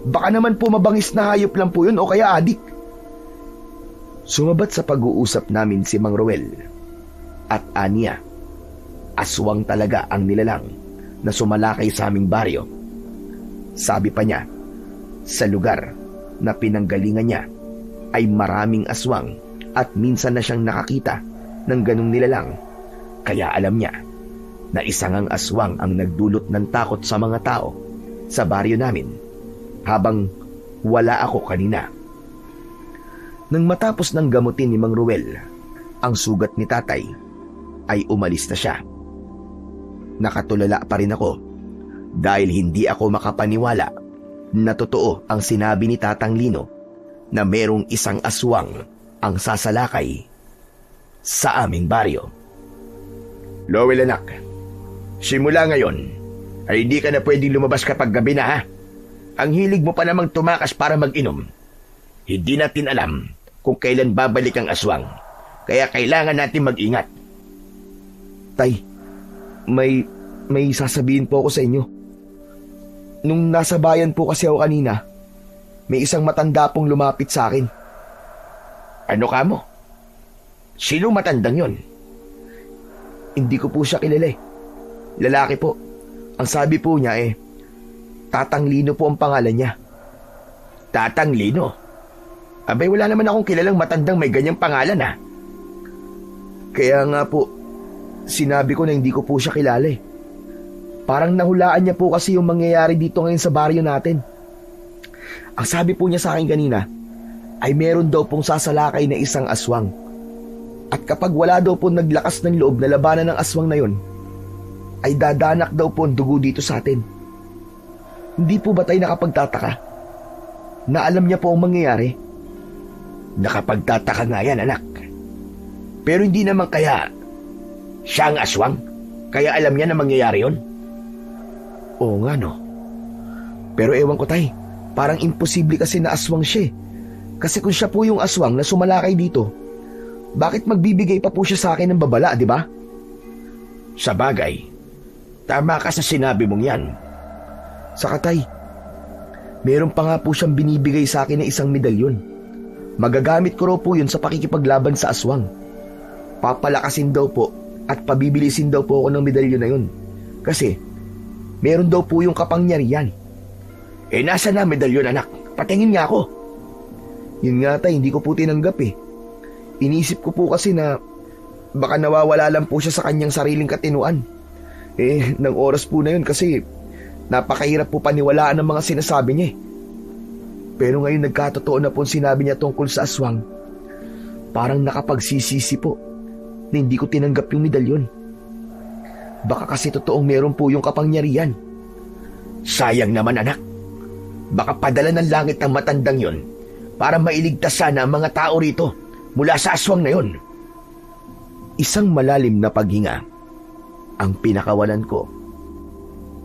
Baka naman po mabangis na hayop lang po yun o kaya adik. Sumabat sa pag-uusap namin si Mang Roel. At aniya, aswang talaga ang nilalang na sumalakay sa aming baryo. Sabi pa niya, sa lugar na pinanggalingan niya ay maraming aswang at minsan na siyang nakakita ng ganung nilalang. Kaya alam niya na isang aswang ang nagdulot ng takot sa mga tao sa baryo namin habang wala ako kanina. Nang matapos ng gamutin ni Mang Ruel ang sugat ni tatay, ay umalis na siya. Nakatulala pa rin ako dahil hindi ako makapaniwala na totoo ang sinabi ni Tatang Lino na merong isang aswang ang sasalakay sa aming baryo. Lowell, anak, simula ngayon ay hindi ka na pwedeng lumabas kapag gabi na, ha? Ang hilig mo pa namang tumakas para mag-inom. Hindi natin alam kung kailan babalik ang aswang, kaya kailangan natin mag-ingat. Tay, may sasabihin po ako sa inyo. Nung nasa bayan po kasi ako kanina, may isang matanda pong lumapit sa akin. Ano ka mo? Sino matandang yon? Hindi ko po siya kilala eh. Lalaki po. Ang sabi po niya Tatang Lino po ang pangalan niya. Tatang Lino? Abay, wala naman akong kilalang matandang may ganyang pangalan, ha? Kaya nga po, sinabi ko na hindi ko po siya kilala eh. Parang nahulaan niya po kasi yung mangyayari dito ngayon sa baryo natin. Ang sabi po niya sa akin kanina, ay meron daw pong sasalakay na isang aswang. At kapag wala daw po naglakas ng loob na labanan ng aswang na yon, ay dadanak daw po ang dugo dito sa atin. Hindi po ba tayo nakapagtataka na alam niya po ang mangyayari? Nakapagtataka nga yan, anak. Pero hindi naman kaya siya ang aswang? Kaya alam niya na mangyayari yon? Oo nga, no. Pero ewan ko, tay, parang imposible kasi na aswang siya eh. Kasi kung siya po yung aswang na sumalakay dito, bakit magbibigay pa po siya sa akin ng babala, di ba? Sa bagay, tama ka sa sinabi mong yan. Saka, tay, meron pa nga po siyang binibigay sa akin na isang medalyon. Magagamit ko raw po yun sa pakikipaglaban sa aswang. Papalakasin daw po at pabibilisin daw po ako ng medalyon na yun. Kasi, meron daw po yung kapangyarihan. Nasa na medalyon, anak? Patingin nga ako. Yun nga, tay, hindi ko po tinanggap eh. Inisip ko po kasi na baka nawawala lang po siya sa kanyang sariling katinuan. Nang oras po na yun kasi napakahirap po paniwalaan ang mga sinasabi niya. Pero ngayon nagkatotoo na po sinabi niya tungkol sa aswang. Parang nakapagsisisi po na hindi ko tinanggap yung medalyon. Baka kasi totoong meron po yung kapangyarihan. Sayang naman anak. Baka padala ng langit ang matandang yon para mailigtas sana ang mga tao rito mula sa aswang na yon. Isang malalim na paghinga ang pinakawalan ko.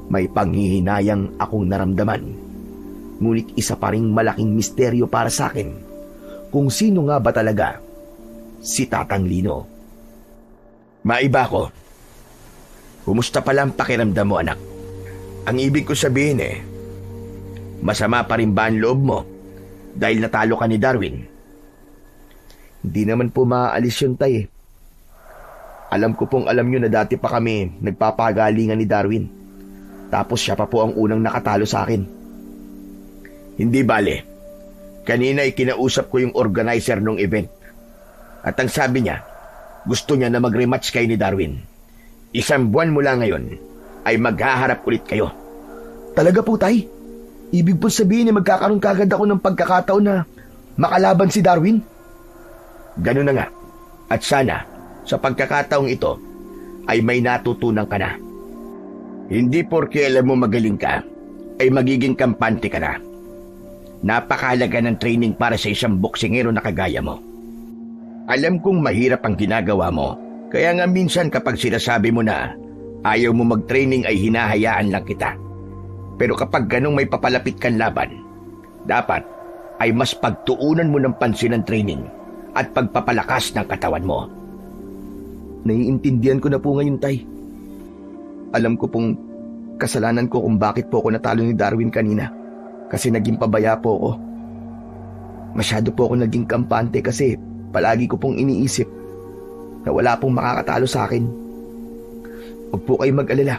May panghihinayang akong naramdaman. Ngunit isa pa ring malaking misteryo para sa akin kung sino nga ba talaga si Tatang Lino. Maiba ko. Kumusta pala ang pakiramdam mo anak? Ang ibig ko sabihin masama pa rin ba ang loob mo dahil natalo ka ni Darwin? Hindi naman po maaalis yun, tay. Alam ko pong alam nyo na dati pa kami nagpapagalingan ni Darwin. Tapos siya pa po ang unang nakatalo sa akin. Hindi bale. Kanina kinausap ko yung organizer ng event. At ang sabi niya, gusto niya na mag-rematch kayo ni Darwin. 1 buwan mula ngayon ay maghaharap ulit kayo. Talaga po, tay? Ibig po sabihin magkakaroon kagad ako ng pagkakataon na makalaban si Darwin? Ganun na nga. At sana, sa pagkakataong ito, ay may natutunan ka na. Hindi porke alam mo magaling ka, ay magiging kampante ka na. Napakahalaga ng training para sa isang boksingero na kagaya mo. Alam kong mahirap ang ginagawa mo, kaya nga minsan kapag sinasabi mo na ayaw mo mag-training ay hinahayaan lang kita. Pero kapag ganong may papalapit kang laban, dapat ay mas pagtuunan mo ng pansin ang training at pagpapalakas ng katawan mo. Naiintindihan ko na po ngayon, tay. Alam ko pong kasalanan ko kung bakit po ako natalo ni Darwin kanina. Kasi naging pabaya po ako. Masyado po ako naging kampante kasi palagi ko pong iniisip na wala pong makakatalo sa akin. Huwag po kayo mag-alala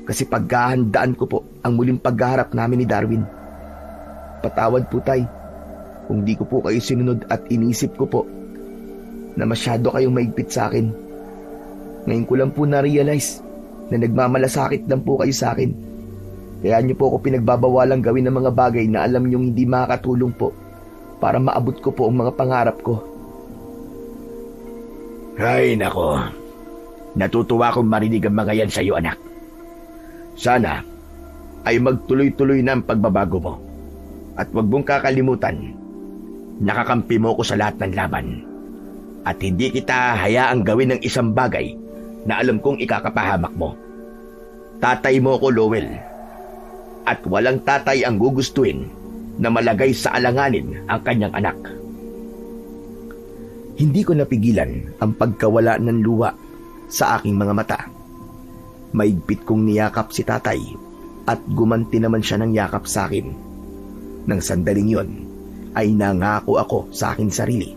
kasi paghahandaan ko po ang muling pagharap namin ni Darwin. Patawad po, tay, kung di ko po kayo sinunod at inisip ko po na masyado kayong maigpit sa akin. Ngayon ko lang po na-realize na nagmamalasakit lang po kayo sa akin. Kaya niyo po ako pinagbabawalang gawin ng mga bagay na alam niyong hindi makakatulong po para maabot ko po ang mga pangarap ko. Ay nako, natutuwa akong marinig ang mga yan sa iyo anak. Sana ay magtuloy-tuloy na ang pagbabago mo. At huwag mong kakalimutan, nakakampi mo ko sa lahat ng laban. At hindi kita hayaang gawin ng isang bagay na alam kong ikakapahamak mo. Tatay mo ko, Lowell. At walang tatay ang gugustuhin na malagay sa alanganin ang kanyang anak. Hindi ko napigilan ang pagkawala ng luha sa aking mga mata. Maigpit kong niyakap si tatay at gumanti naman siya ng yakap sa akin. Nang sandaling yon ay nangako ako sa aking sarili.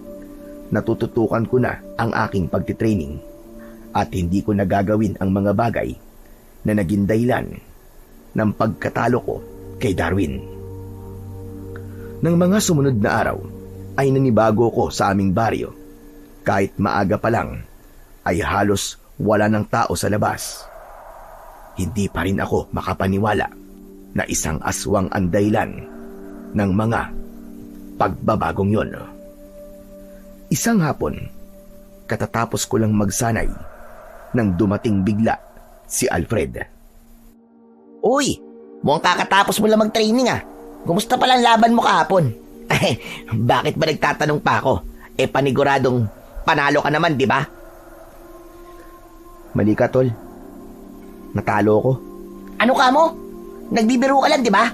Natututukan ko na ang aking pagtitraining at hindi ko nagagawin ang mga bagay na naging dahilan ng pagkatalo ko kay Darwin. Nang mga sumunod na araw ay nanibago ko sa aming baryo. Kahit maaga pa lang ay halos wala ng tao sa labas. Hindi pa rin ako makapaniwala na isang aswang ang dahilan ng mga pagbabagong yon. Isang hapon, katatapos ko lang magsanay nang dumating bigla si Alfred. Uy, mukhang kakatapos mo lang mag-training ah. Kumusta pala ang laban mo kahapon? Bakit ba nagtatanong pa ako? Paniguradong panalo ka naman, di ba? Mali ka, tol. Natalo ko. Ano ka mo? Nagbibiro ka lang, di ba?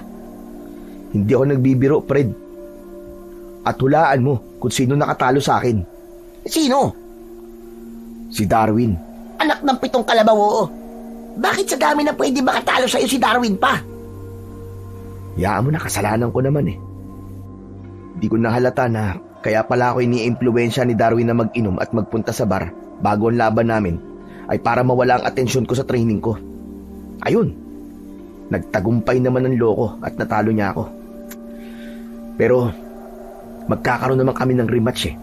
Hindi ako nagbibiro, Fred. At hulaan mo kung sino nakatalo sa akin. Sino? Si Darwin. Anak ng 7 kalabaw, oo. Bakit sa dami na pwede makatalo sa'yo si Darwin pa? Yaan mo na, kasalanan ko naman eh. Di ko nahalata na kaya pala ako ini-impluwensya ni Darwin na mag-inom at magpunta sa bar bago ang laban namin ay para mawala ang atensyon ko sa training ko. Ayun, nagtagumpay naman ang loko at natalo niya ako. Pero magkakaroon naman kami ng rematch eh.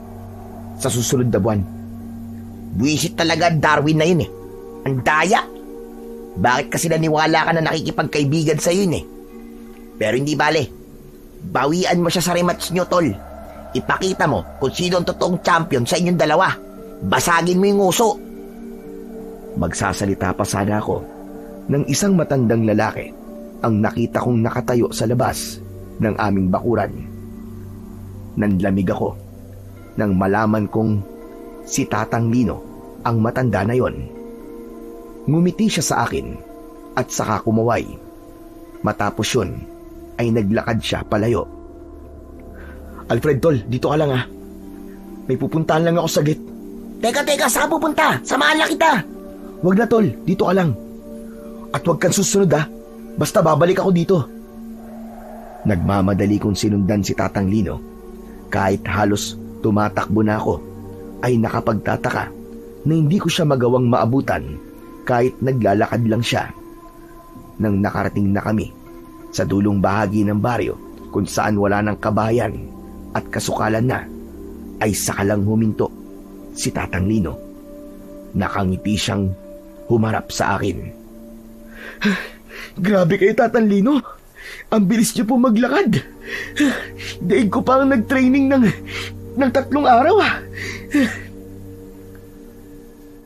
sa susunod na buwan. Buwisit talaga Darwin na yun eh. Ang daya. Bakit kasi naniwala ka na nakikipagkaibigan sa yun eh? Pero hindi bale. Bawian mo siya sa rematch nyo, tol. Ipakita mo kung sino ang totoong champion sa inyong dalawa. Basagin mo yung uso. Magsasalita pa sana ako ng isang matandang lalaki ang nakita kong nakatayo sa labas ng aming bakuran. Nanlamig ako nang malaman kong si Tatang Lino ang matanda na yon. Ngumiti siya sa akin at saka kumaway. Matapos yun ay naglakad siya palayo. Alfred, tol, dito ka lang ha. May pupuntahan lang ako saglit. Teka, saan pupunta? Samahan lang kita. Wag na, tol, dito ka lang. At wag kang susunod ha. Basta babalik ako dito. Nagmamadali kong sinundan si Tatang Lino. Kahit halos tumatakbo na ako, ay nakapagtataka na hindi ko siya magawang maabutan kahit naglalakad lang siya. Nang nakarating na kami sa dulong bahagi ng baryo kung saan wala ng kabayan at kasukalan na, ay sakalang huminto si Tatang Lino. Nakangiti siyang humarap sa akin. Grabe kayo, Tatang Lino. Ang bilis niyo po maglakad. Daig ko pa ang nag-training ng 3 araw ah.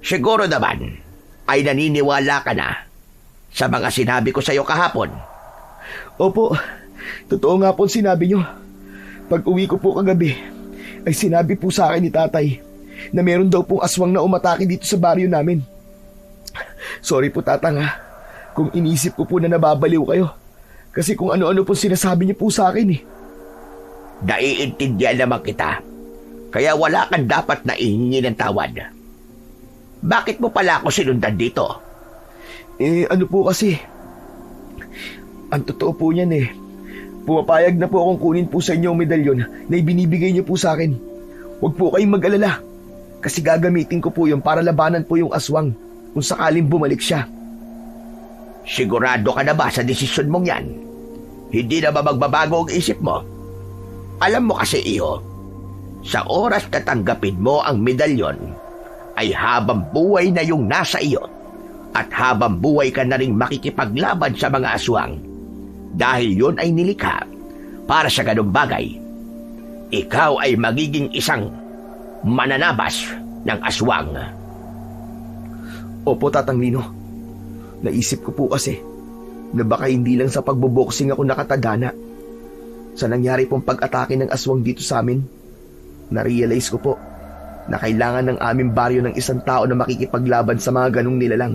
Siguro naman ay naniniwala ka na sa mga sinabi ko sa iyo kahapon. Opo, totoo nga po sinabi niyo. Pag uwi ko po kagabi, ay sinabi po sa akin ni tatay na meron daw pong aswang na umatake dito sa baryo namin. Sorry po, Tatang ha, kung inisip ko po na nababaliw kayo. Kasi kung ano-ano po sinasabi niyo po sa akin eh. Naiintindihan naman kita. Kaya wala kang dapat na ihingi ng tawad. Bakit mo pala ako sinundan dito? Ano po kasi, ang totoo po niyan pumapayag na po akong kunin po sa inyo ang medalyon na ibinibigay niyo po sa akin. Huwag po kayong mag-alala, kasi gagamitin ko po yun para labanan po yung aswang kung sakaling bumalik siya. Sigurado ka na ba sa desisyon mong yan? Hindi na ba magbabago ang isip mo? Alam mo kasi, Iho, sa oras na tanggapin mo ang medalyon, ay habang buhay na yung nasa iyo at habang buhay ka na rin makikipaglaban sa mga aswang. Dahil yun ay nilikha para sa ganung bagay. Ikaw ay magiging isang mananabas ng aswang. Opo, Tatang Lino. Naisip ko po kasi na baka hindi lang sa pagboboxing ako nakatagana. Sa nangyari pong pag-atake ng aswang dito sa amin, na-realize ko po na kailangan ng aming baryo ng isang tao na makikipaglaban sa mga ganong nilalang.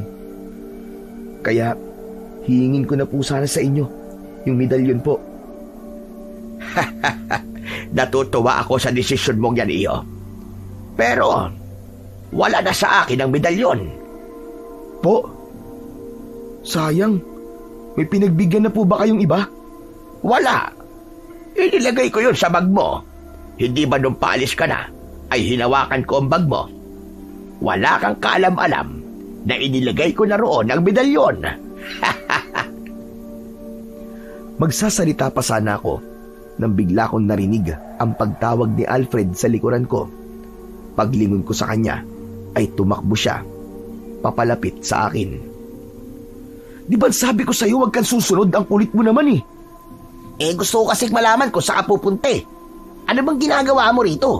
Kaya, hihingin ko na po sana sa inyo yung medalyon po. Natutuwa ako sa desisyon mong yan, Iyo. Pero, wala na sa akin ang medalyon. Po? Sayang. May pinagbigyan na po ba kayong iba? Wala. Inilagay ko yun sa bag mo. Hindi ba nung paalis ka na, ay hinawakan ko ang bag mo? Wala kang kaalam-alam na inilagay ko na roon ang medalyon. Magsasalita pa sana ako nang bigla kong narinig ang pagtawag ni Alfred sa likuran ko. Paglingon ko sa kanya ay tumakbo siya, papalapit sa akin. Di ba sabi ko sa'yo huwag kang susunod, ang kulit mo naman eh. Gusto ko kasi malaman kung saan ka pupunta eh. Ano bang ginagawa mo rito?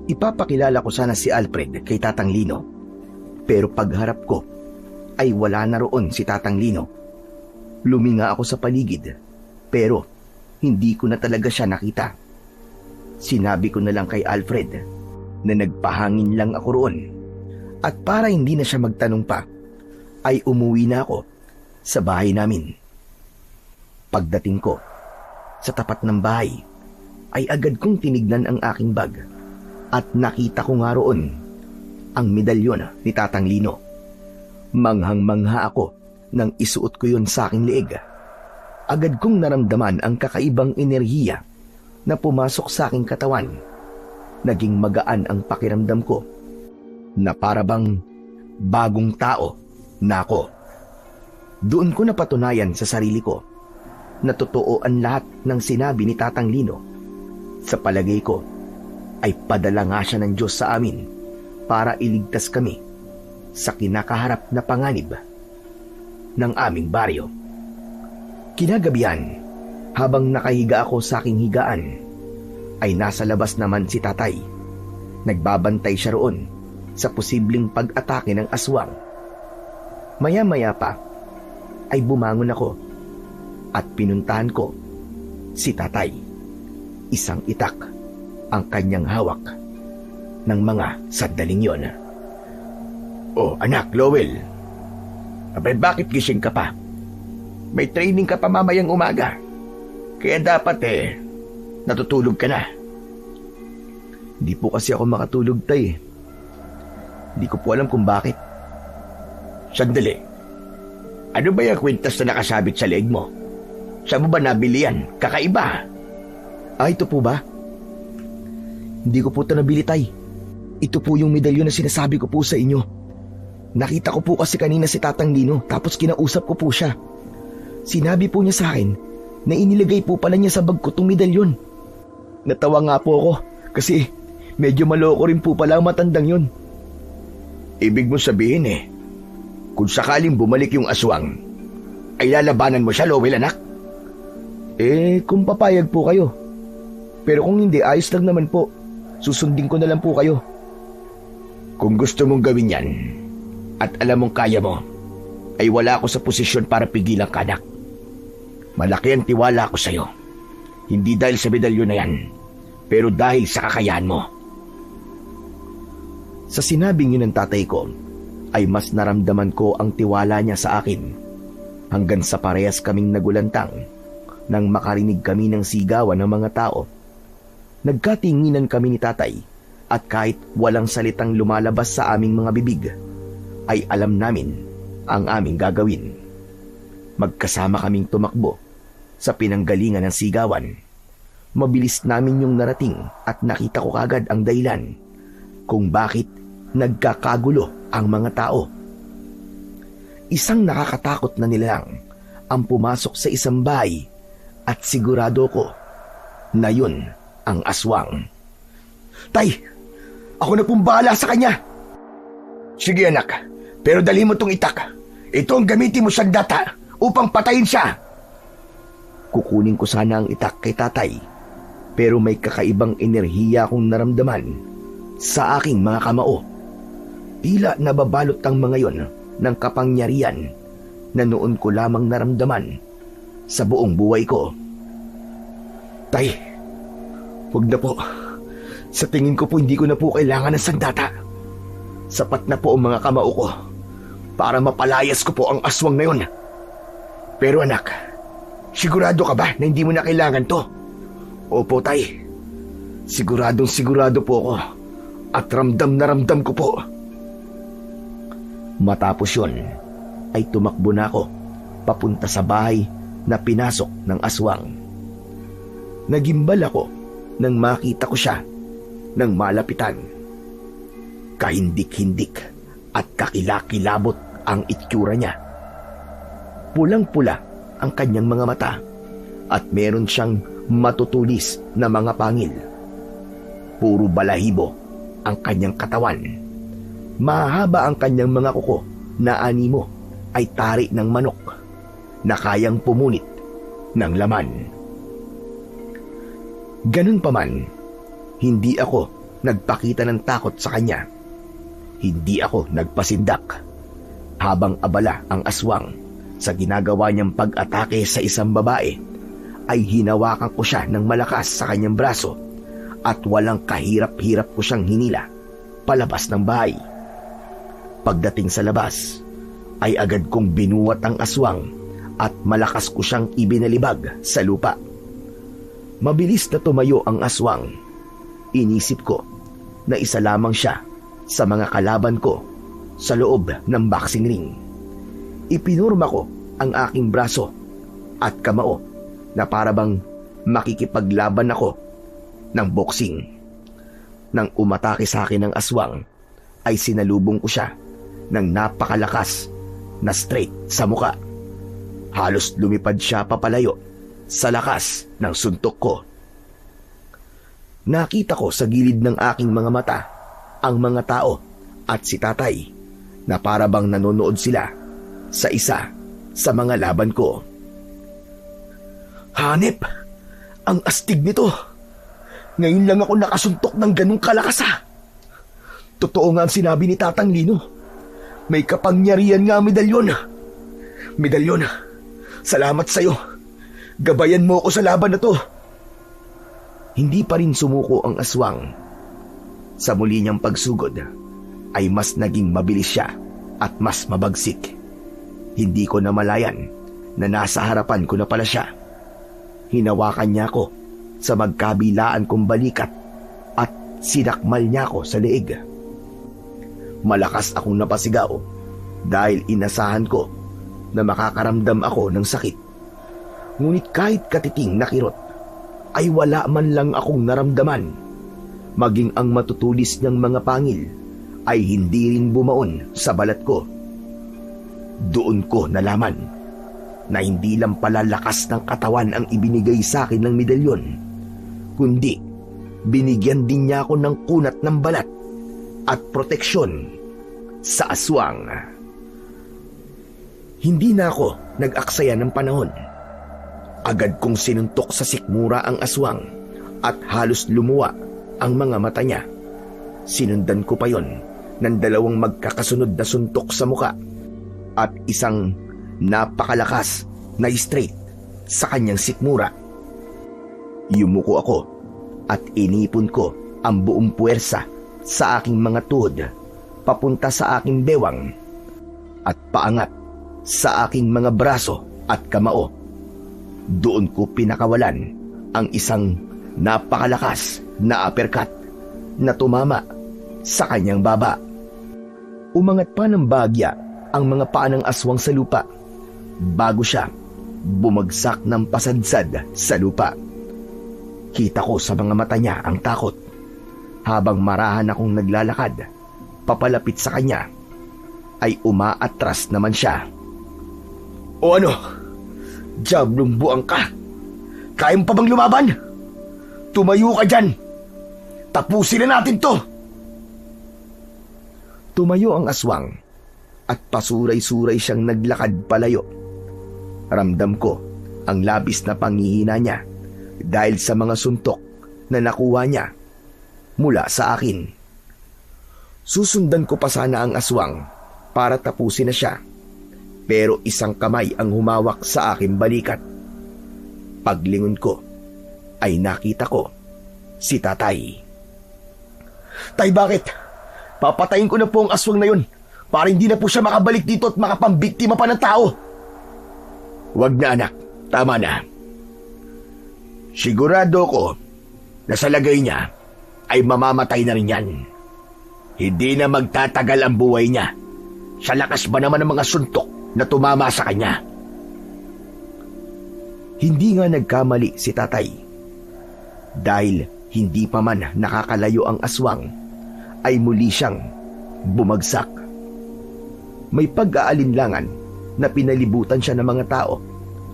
Ipapakilala ko sana si Alfred kay Tatang Lino. Pero pagharap ko ay wala na roon si Tatang Lino. Luminga ako sa paligid, pero hindi ko na talaga siya nakita. Sinabi ko na lang kay Alfred na nagpahangin lang ako roon. At para hindi na siya magtanong pa, ay umuwi na ako sa bahay namin. Pagdating ko sa tapat ng bahay, ay agad kong tinignan ang aking bag at nakita ko nga roon ang medalyon ni Tatang Lino. Manghang-mangha ako nang isuot ko yun sa aking liig. Agad kong naramdaman ang kakaibang enerhiya na pumasok sa aking katawan. Naging magaan ang pakiramdam ko na parabang bagong tao na ako. Doon ko napatunayan sa sarili ko na totoo ang lahat ng sinabi ni Tatang Lino. Sa palagay ko, ay padala nga siya ng Diyos sa amin para iligtas kami sa kinakaharap na panganib ng aming baryo. Kinagabihan, habang nakahiga ako sa aking higaan, ay nasa labas naman si tatay. Nagbabantay siya roon sa posibleng pag-atake ng aswang. Maya-maya pa ay bumangon ako at pinuntahan ko si tatay. Isang itak ang kanyang hawak ng mga sandaling yon. Oh, anak, Lowell. Abay, bakit gising ka pa? May training ka pa mamayang umaga. Kaya dapat natutulog ka na. Hindi po kasi ako makatulog, tay. Hindi ko po alam kung bakit. Sandali. Ano ba yung kwintas na nakasabit sa leeg mo? Saan mo ba nabili yan? Kakaiba. Ito po ba? Hindi ko po ito nabili, tay. Ito po yung medalyon na sinasabi ko po sa inyo. Nakita ko po kasi kanina si Tatang Lino, tapos kinausap ko po siya. Sinabi po niya sa akin na inilagay po pala niya sa bag ko itong medalyon. Natawa nga po ako kasi medyo maloko rin po pala ang matandang yon. Ibig mo sabihin kung sakaling bumalik yung aswang, ay lalabanan mo siya, Lowell, anak? Kung papayag po kayo. Pero kung hindi, ayos lang naman po. Susundin ko na lang po kayo. Kung gusto mong gawin yan, at alam mong kaya mo, ay wala ako sa posisyon para pigilan ka, anak. Malaki ang tiwala ko sa'yo. Hindi dahil sa medalyon na yan, pero dahil sa kakayahan mo. Sa sinabing yun ng tatay ko, ay mas naramdaman ko ang tiwala niya sa akin. Hanggang sa parehas kaming nagulantang nang makarinig kami ng sigawan ng mga tao. Nagkatinginan kami ni tatay at kahit walang salitang lumalabas sa aming mga bibig, ay alam namin ang aming gagawin. Magkasama kaming tumakbo sa pinanggalingan ng sigawan. Mabilis namin yung narating at nakita ko kagad ang dahilan kung bakit nagkakagulo ang mga tao. Isang nakakatakot na nilalang ang pumasok sa isang bahay at sigurado ko na yun ang aswang. Tay, ako na pong bahala sa kanya. Sige, anak, pero dali mo tong itak. Ito ang gamitin mo siyang data upang patayin siya. Kukunin ko sana ang itak kay tatay, pero may kakaibang enerhiya akong naramdaman sa aking mga kamao. Tila nababalot ang mga yon ng kapangyarihan na noon ko lamang naramdaman sa buong buhay ko. Tay, huwag na po. Sa tingin ko po hindi ko na po kailangan ng sandata. Sapat na po ang mga kamao ko para mapalayas ko po ang aswang na yon. Pero anak, sigurado ka ba na hindi mo na kailangan to? Opo, tay. Sigurado po ako at ramdam na ramdam ko po. Matapos yun, ay tumakbo na ako papunta sa bahay na pinasok ng aswang. Nagimbal ako nang makita ko siya ng malapitan. Kahindik-hindik at kakilakilabot ang itsura niya. Pulang-pula ang kanyang mga mata at meron siyang matutulis na mga pangil. Puro balahibo ang kanyang katawan. Mahaba ang kanyang mga kuko na animo ay tari ng manok na kayang pumunit ng laman. Ganun pa man, hindi ako nagpakita ng takot sa kanya. Hindi ako nagpasindak. Habang abala ang aswang sa ginagawa niyang pag-atake sa isang babae, ay hinawakan ko siya ng malakas sa kanyang braso at walang kahirap-hirap ko siyang hinila palabas ng bahay. Pagdating sa labas, ay agad kong binuwat ang aswang at malakas ko siyang ibinalibag sa lupa. Mabilis na tumayo ang aswang. Inisip ko na isa lamang siya sa mga kalaban ko sa loob ng boxing ring. Ipinurma ko ang aking braso at kamao na parabang makikipaglaban ako ng boxing. Nang umatake sa akin ng aswang, ay sinalubong ko siya ng napakalakas na straight sa muka. Halos lumipad siya papalayo sa lakas ng suntok ko. Nakita ko sa gilid ng aking mga mata ang mga tao at si tatay na para bang nanonood sila sa isa sa mga laban ko. Hanep, ang astig nito. Ngayon lang ako nakasuntok ng ganung kalakas ah. Totoo nga ang sinabi ni Tatang Lino. May kapangyarihan nga ang medalyon. Medalyon, salamat sa'yo. Gabayan mo ako sa laban na to. Hindi pa rin sumuko ang aswang. Sa muli niyang pagsugod, ay mas naging mabilis siya at mas mabagsik. Hindi ko namalayan na nasa harapan ko na pala siya. Hinawakan niya ako sa magkabilaan kong balikat at sinakmal niya ako sa leeg. Malakas akong napasigaw dahil inasahan ko na makakaramdam ako ng sakit. Ngunit kahit katiting na kirot, ay wala man lang akong naramdaman. Maging ang matutulis niyang mga pangil ay hindi rin bumaon sa balat ko. Doon ko nalaman na hindi lang pala lakas ng katawan ang ibinigay sa akin ng medalyon, kundi binigyan din niya ako ng kunat ng balat at proteksyon sa aswang. Hindi na ako nag-aksaya ng panahon. Agad kong sinuntok sa sikmura ang aswang at halos lumuwa ang mga mata niya. Sinundan ko pa yon ng 2 magkakasunod na suntok sa muka at isang napakalakas na straight sa kanyang sikmura. Yumuko ako at inipon ko ang buong puwersa sa aking mga tuhod papunta sa aking bewang at paangat sa aking mga braso at kamao. Doon ko pinakawalan ang isang napakalakas na uppercut na tumama sa kanyang baba. Umangat pa ng bagya ang mga paa ng aswang sa lupa bago siya bumagsak ng pasadsad sa lupa. Kita ko sa mga mata niya ang takot. Habang marahan akong naglalakad papalapit sa kanya, ay umaatras naman siya. O ano? Diablong buang ka! Kaya mo pa bang lumaban? Tumayo ka dyan! Tapusin na natin to! Tumayo ang aswang at pasuray-suray siyang naglakad palayo. Ramdam ko ang labis na panghihina niya dahil sa mga suntok na nakuha niya mula sa akin. Susundan ko pa sana ang aswang para tapusin na siya, pero isang kamay ang humawak sa aking balikat. Paglingon ko ay nakita ko si Tatay. Tay, bakit? Papatayin ko na po ang aswang na yun para hindi na po siya makabalik dito at makapambiktima pa ng tao. Wag na, anak. Tama na. Sigurado ko na sa lagay niya ay mamamatay na rin yan. Hindi na magtatagal ang buhay niya. Sa lakas ba naman ng mga suntok na tumama sa kanya? Hindi nga nagkamali si Tatay. Dahil hindi pa man nakakalayo ang aswang, ay muli siyang bumagsak. May pag-aalinlangan na pinalibutan siya ng mga tao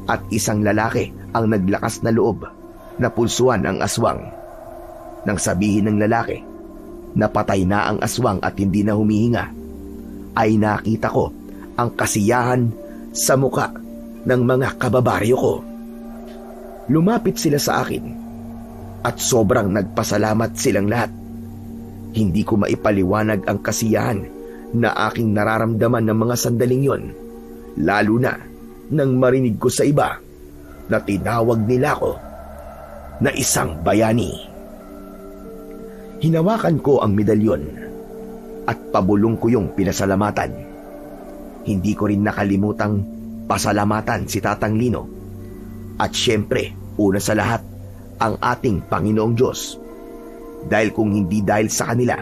at isang lalaki ang naglakas na loob na pulsuan ang aswang. Nang sabihin ng lalaki na patay na ang aswang at hindi na humihinga, ay nakita ko ang kasiyahan sa muka ng mga kababaryo ko. Lumapit sila sa akin at sobrang nagpasalamat silang lahat. Hindi ko maipaliwanag ang kasiyahan na aking nararamdaman ng mga sandaling yon, lalo na nang marinig ko sa iba na tinawag nila ko na isang bayani. Hinawakan ko ang medalyon at pabulong ko yung pinasalamatan. Hindi ko rin nakalimutang pasalamatan si Tatang Lino at syempre, una sa lahat, ang ating Panginoong Diyos. Dahil kung hindi dahil sa kanila,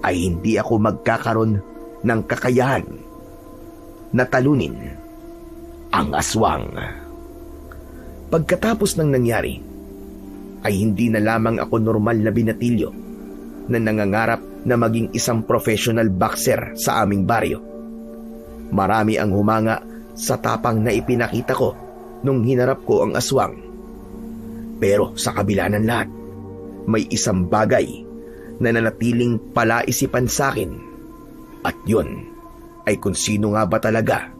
ay hindi ako magkakaroon ng kakayahan na talunin ang aswang. Pagkatapos ng nangyari, ay hindi na lamang ako normal na binatilyo na nangangarap na maging isang professional boxer sa aming baryo. Marami ang humanga sa tapang na ipinakita ko nung hinarap ko ang aswang. Pero sa kabila ng lahat, may isang bagay na nanatiling palaisipan sa akin, at yun ay kung sino nga ba talaga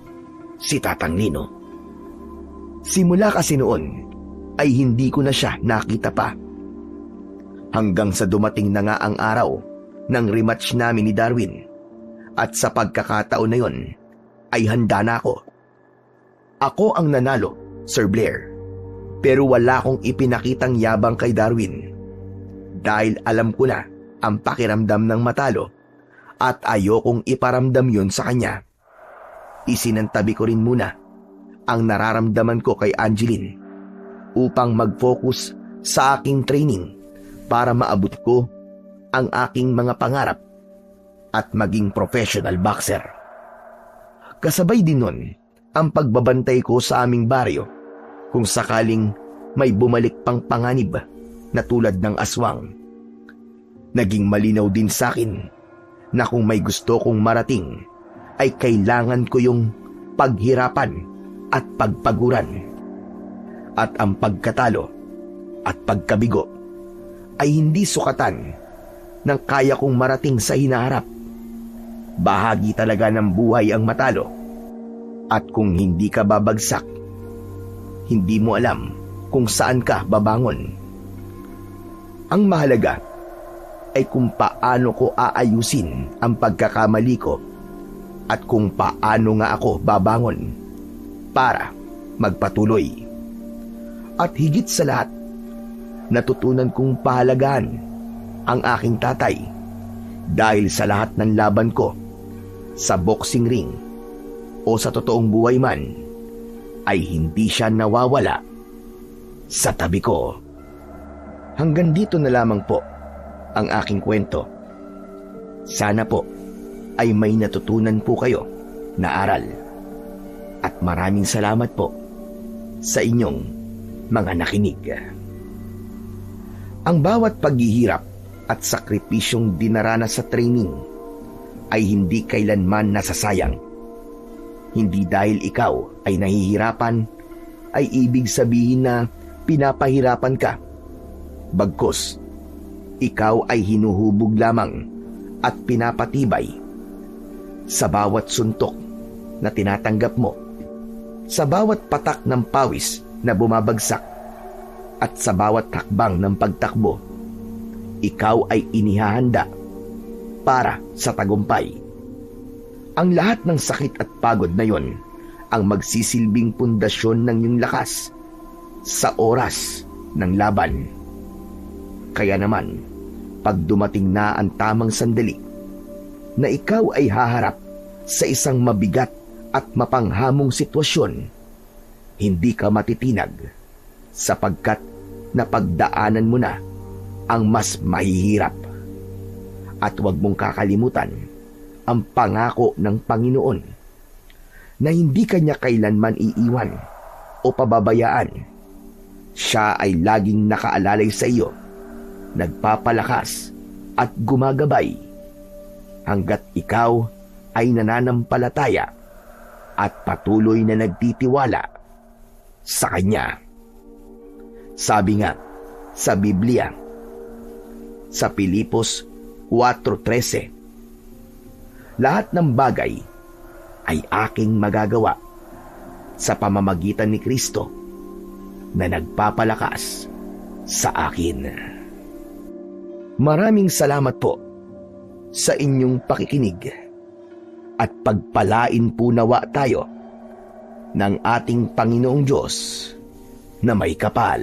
si Tatang Nino. Simula kasi noon ay hindi ko na siya nakita pa. Hanggang sa dumating na nga ang araw ng rematch namin ni Darwin, at sa pagkakataon na yon ay handa na ako. Ako ang nanalo, Sir Blair, pero wala akong ipinakitang yabang kay Darwin dahil alam ko na ang pakiramdam ng matalo at ayokong iparamdam yun sa kanya. Isinantabi ko rin muna ang nararamdaman ko kay Angeline upang mag-focus sa aking training para maabot ko ang aking mga pangarap at maging professional boxer. Kasabay din nun ang pagbabantay ko sa aming baryo kung sakaling may bumalik pang panganib na tulad ng aswang. Naging malinaw din sa akin na kung may gusto kong marating ay kailangan ko yung paghirapan at pagpaguran. At ang pagkatalo at pagkabigo ay hindi sukatan ng kaya kong marating sa hinaharap. Bahagi talaga ng buhay ang matalo. At kung hindi ka babagsak, hindi mo alam kung saan ka babangon. Ang mahalaga ay kung paano ko aayusin ang pagkakamali ko at kung paano nga ako babangon para magpatuloy. At higit sa lahat, natutunan kong pahalagaan ang aking tatay dahil sa lahat ng laban ko sa boxing ring o sa totoong buhay man ay hindi siya nawawala sa tabi ko. Hanggang dito na lamang po ang aking kwento. Sana po ay may natutunan po kayo na aral. At maraming salamat po sa inyong mga nakinig. Ang bawat paghihirap at sakripisyong dinaranas sa training ay hindi kailanman nasasayang. Hindi dahil ikaw ay nahihirapan ay ibig sabihin na pinapahirapan ka. Bagkus, ikaw ay hinuhubog lamang at pinapatibay sa bawat suntok na tinatanggap mo, sa bawat patak ng pawis na bumabagsak, at sa bawat hakbang ng pagtakbo. Ikaw ay inihahanda para sa tagumpay. Ang lahat ng sakit at pagod na yon ang magsisilbing pundasyon ng iyong lakas sa oras ng laban. Kaya naman, pag dumating na ang tamang sandali na ikaw ay haharap sa isang mabigat at mapanghamong sitwasyon, hindi ka matitinag sapagkat napagdaanan mo na ang mas mahihirap. At huwag mong kakalimutan ang pangako ng Panginoon na hindi kanya kailanman iiwan o pababayaan. Siya ay laging nakaalalay sa iyo, nagpapalakas at gumagabay hanggat ikaw ay nananampalataya at patuloy na nagtitiwala sa Kanya. Sabi nga sa Biblia, sa Pilipos 4:13, lahat ng bagay ay aking magagawa sa pamamagitan ni Kristo na nagpapalakas sa akin. Maraming salamat po sa inyong pakikinig at pagpalain po nawa tayo ng ating Panginoong Diyos na may kapal.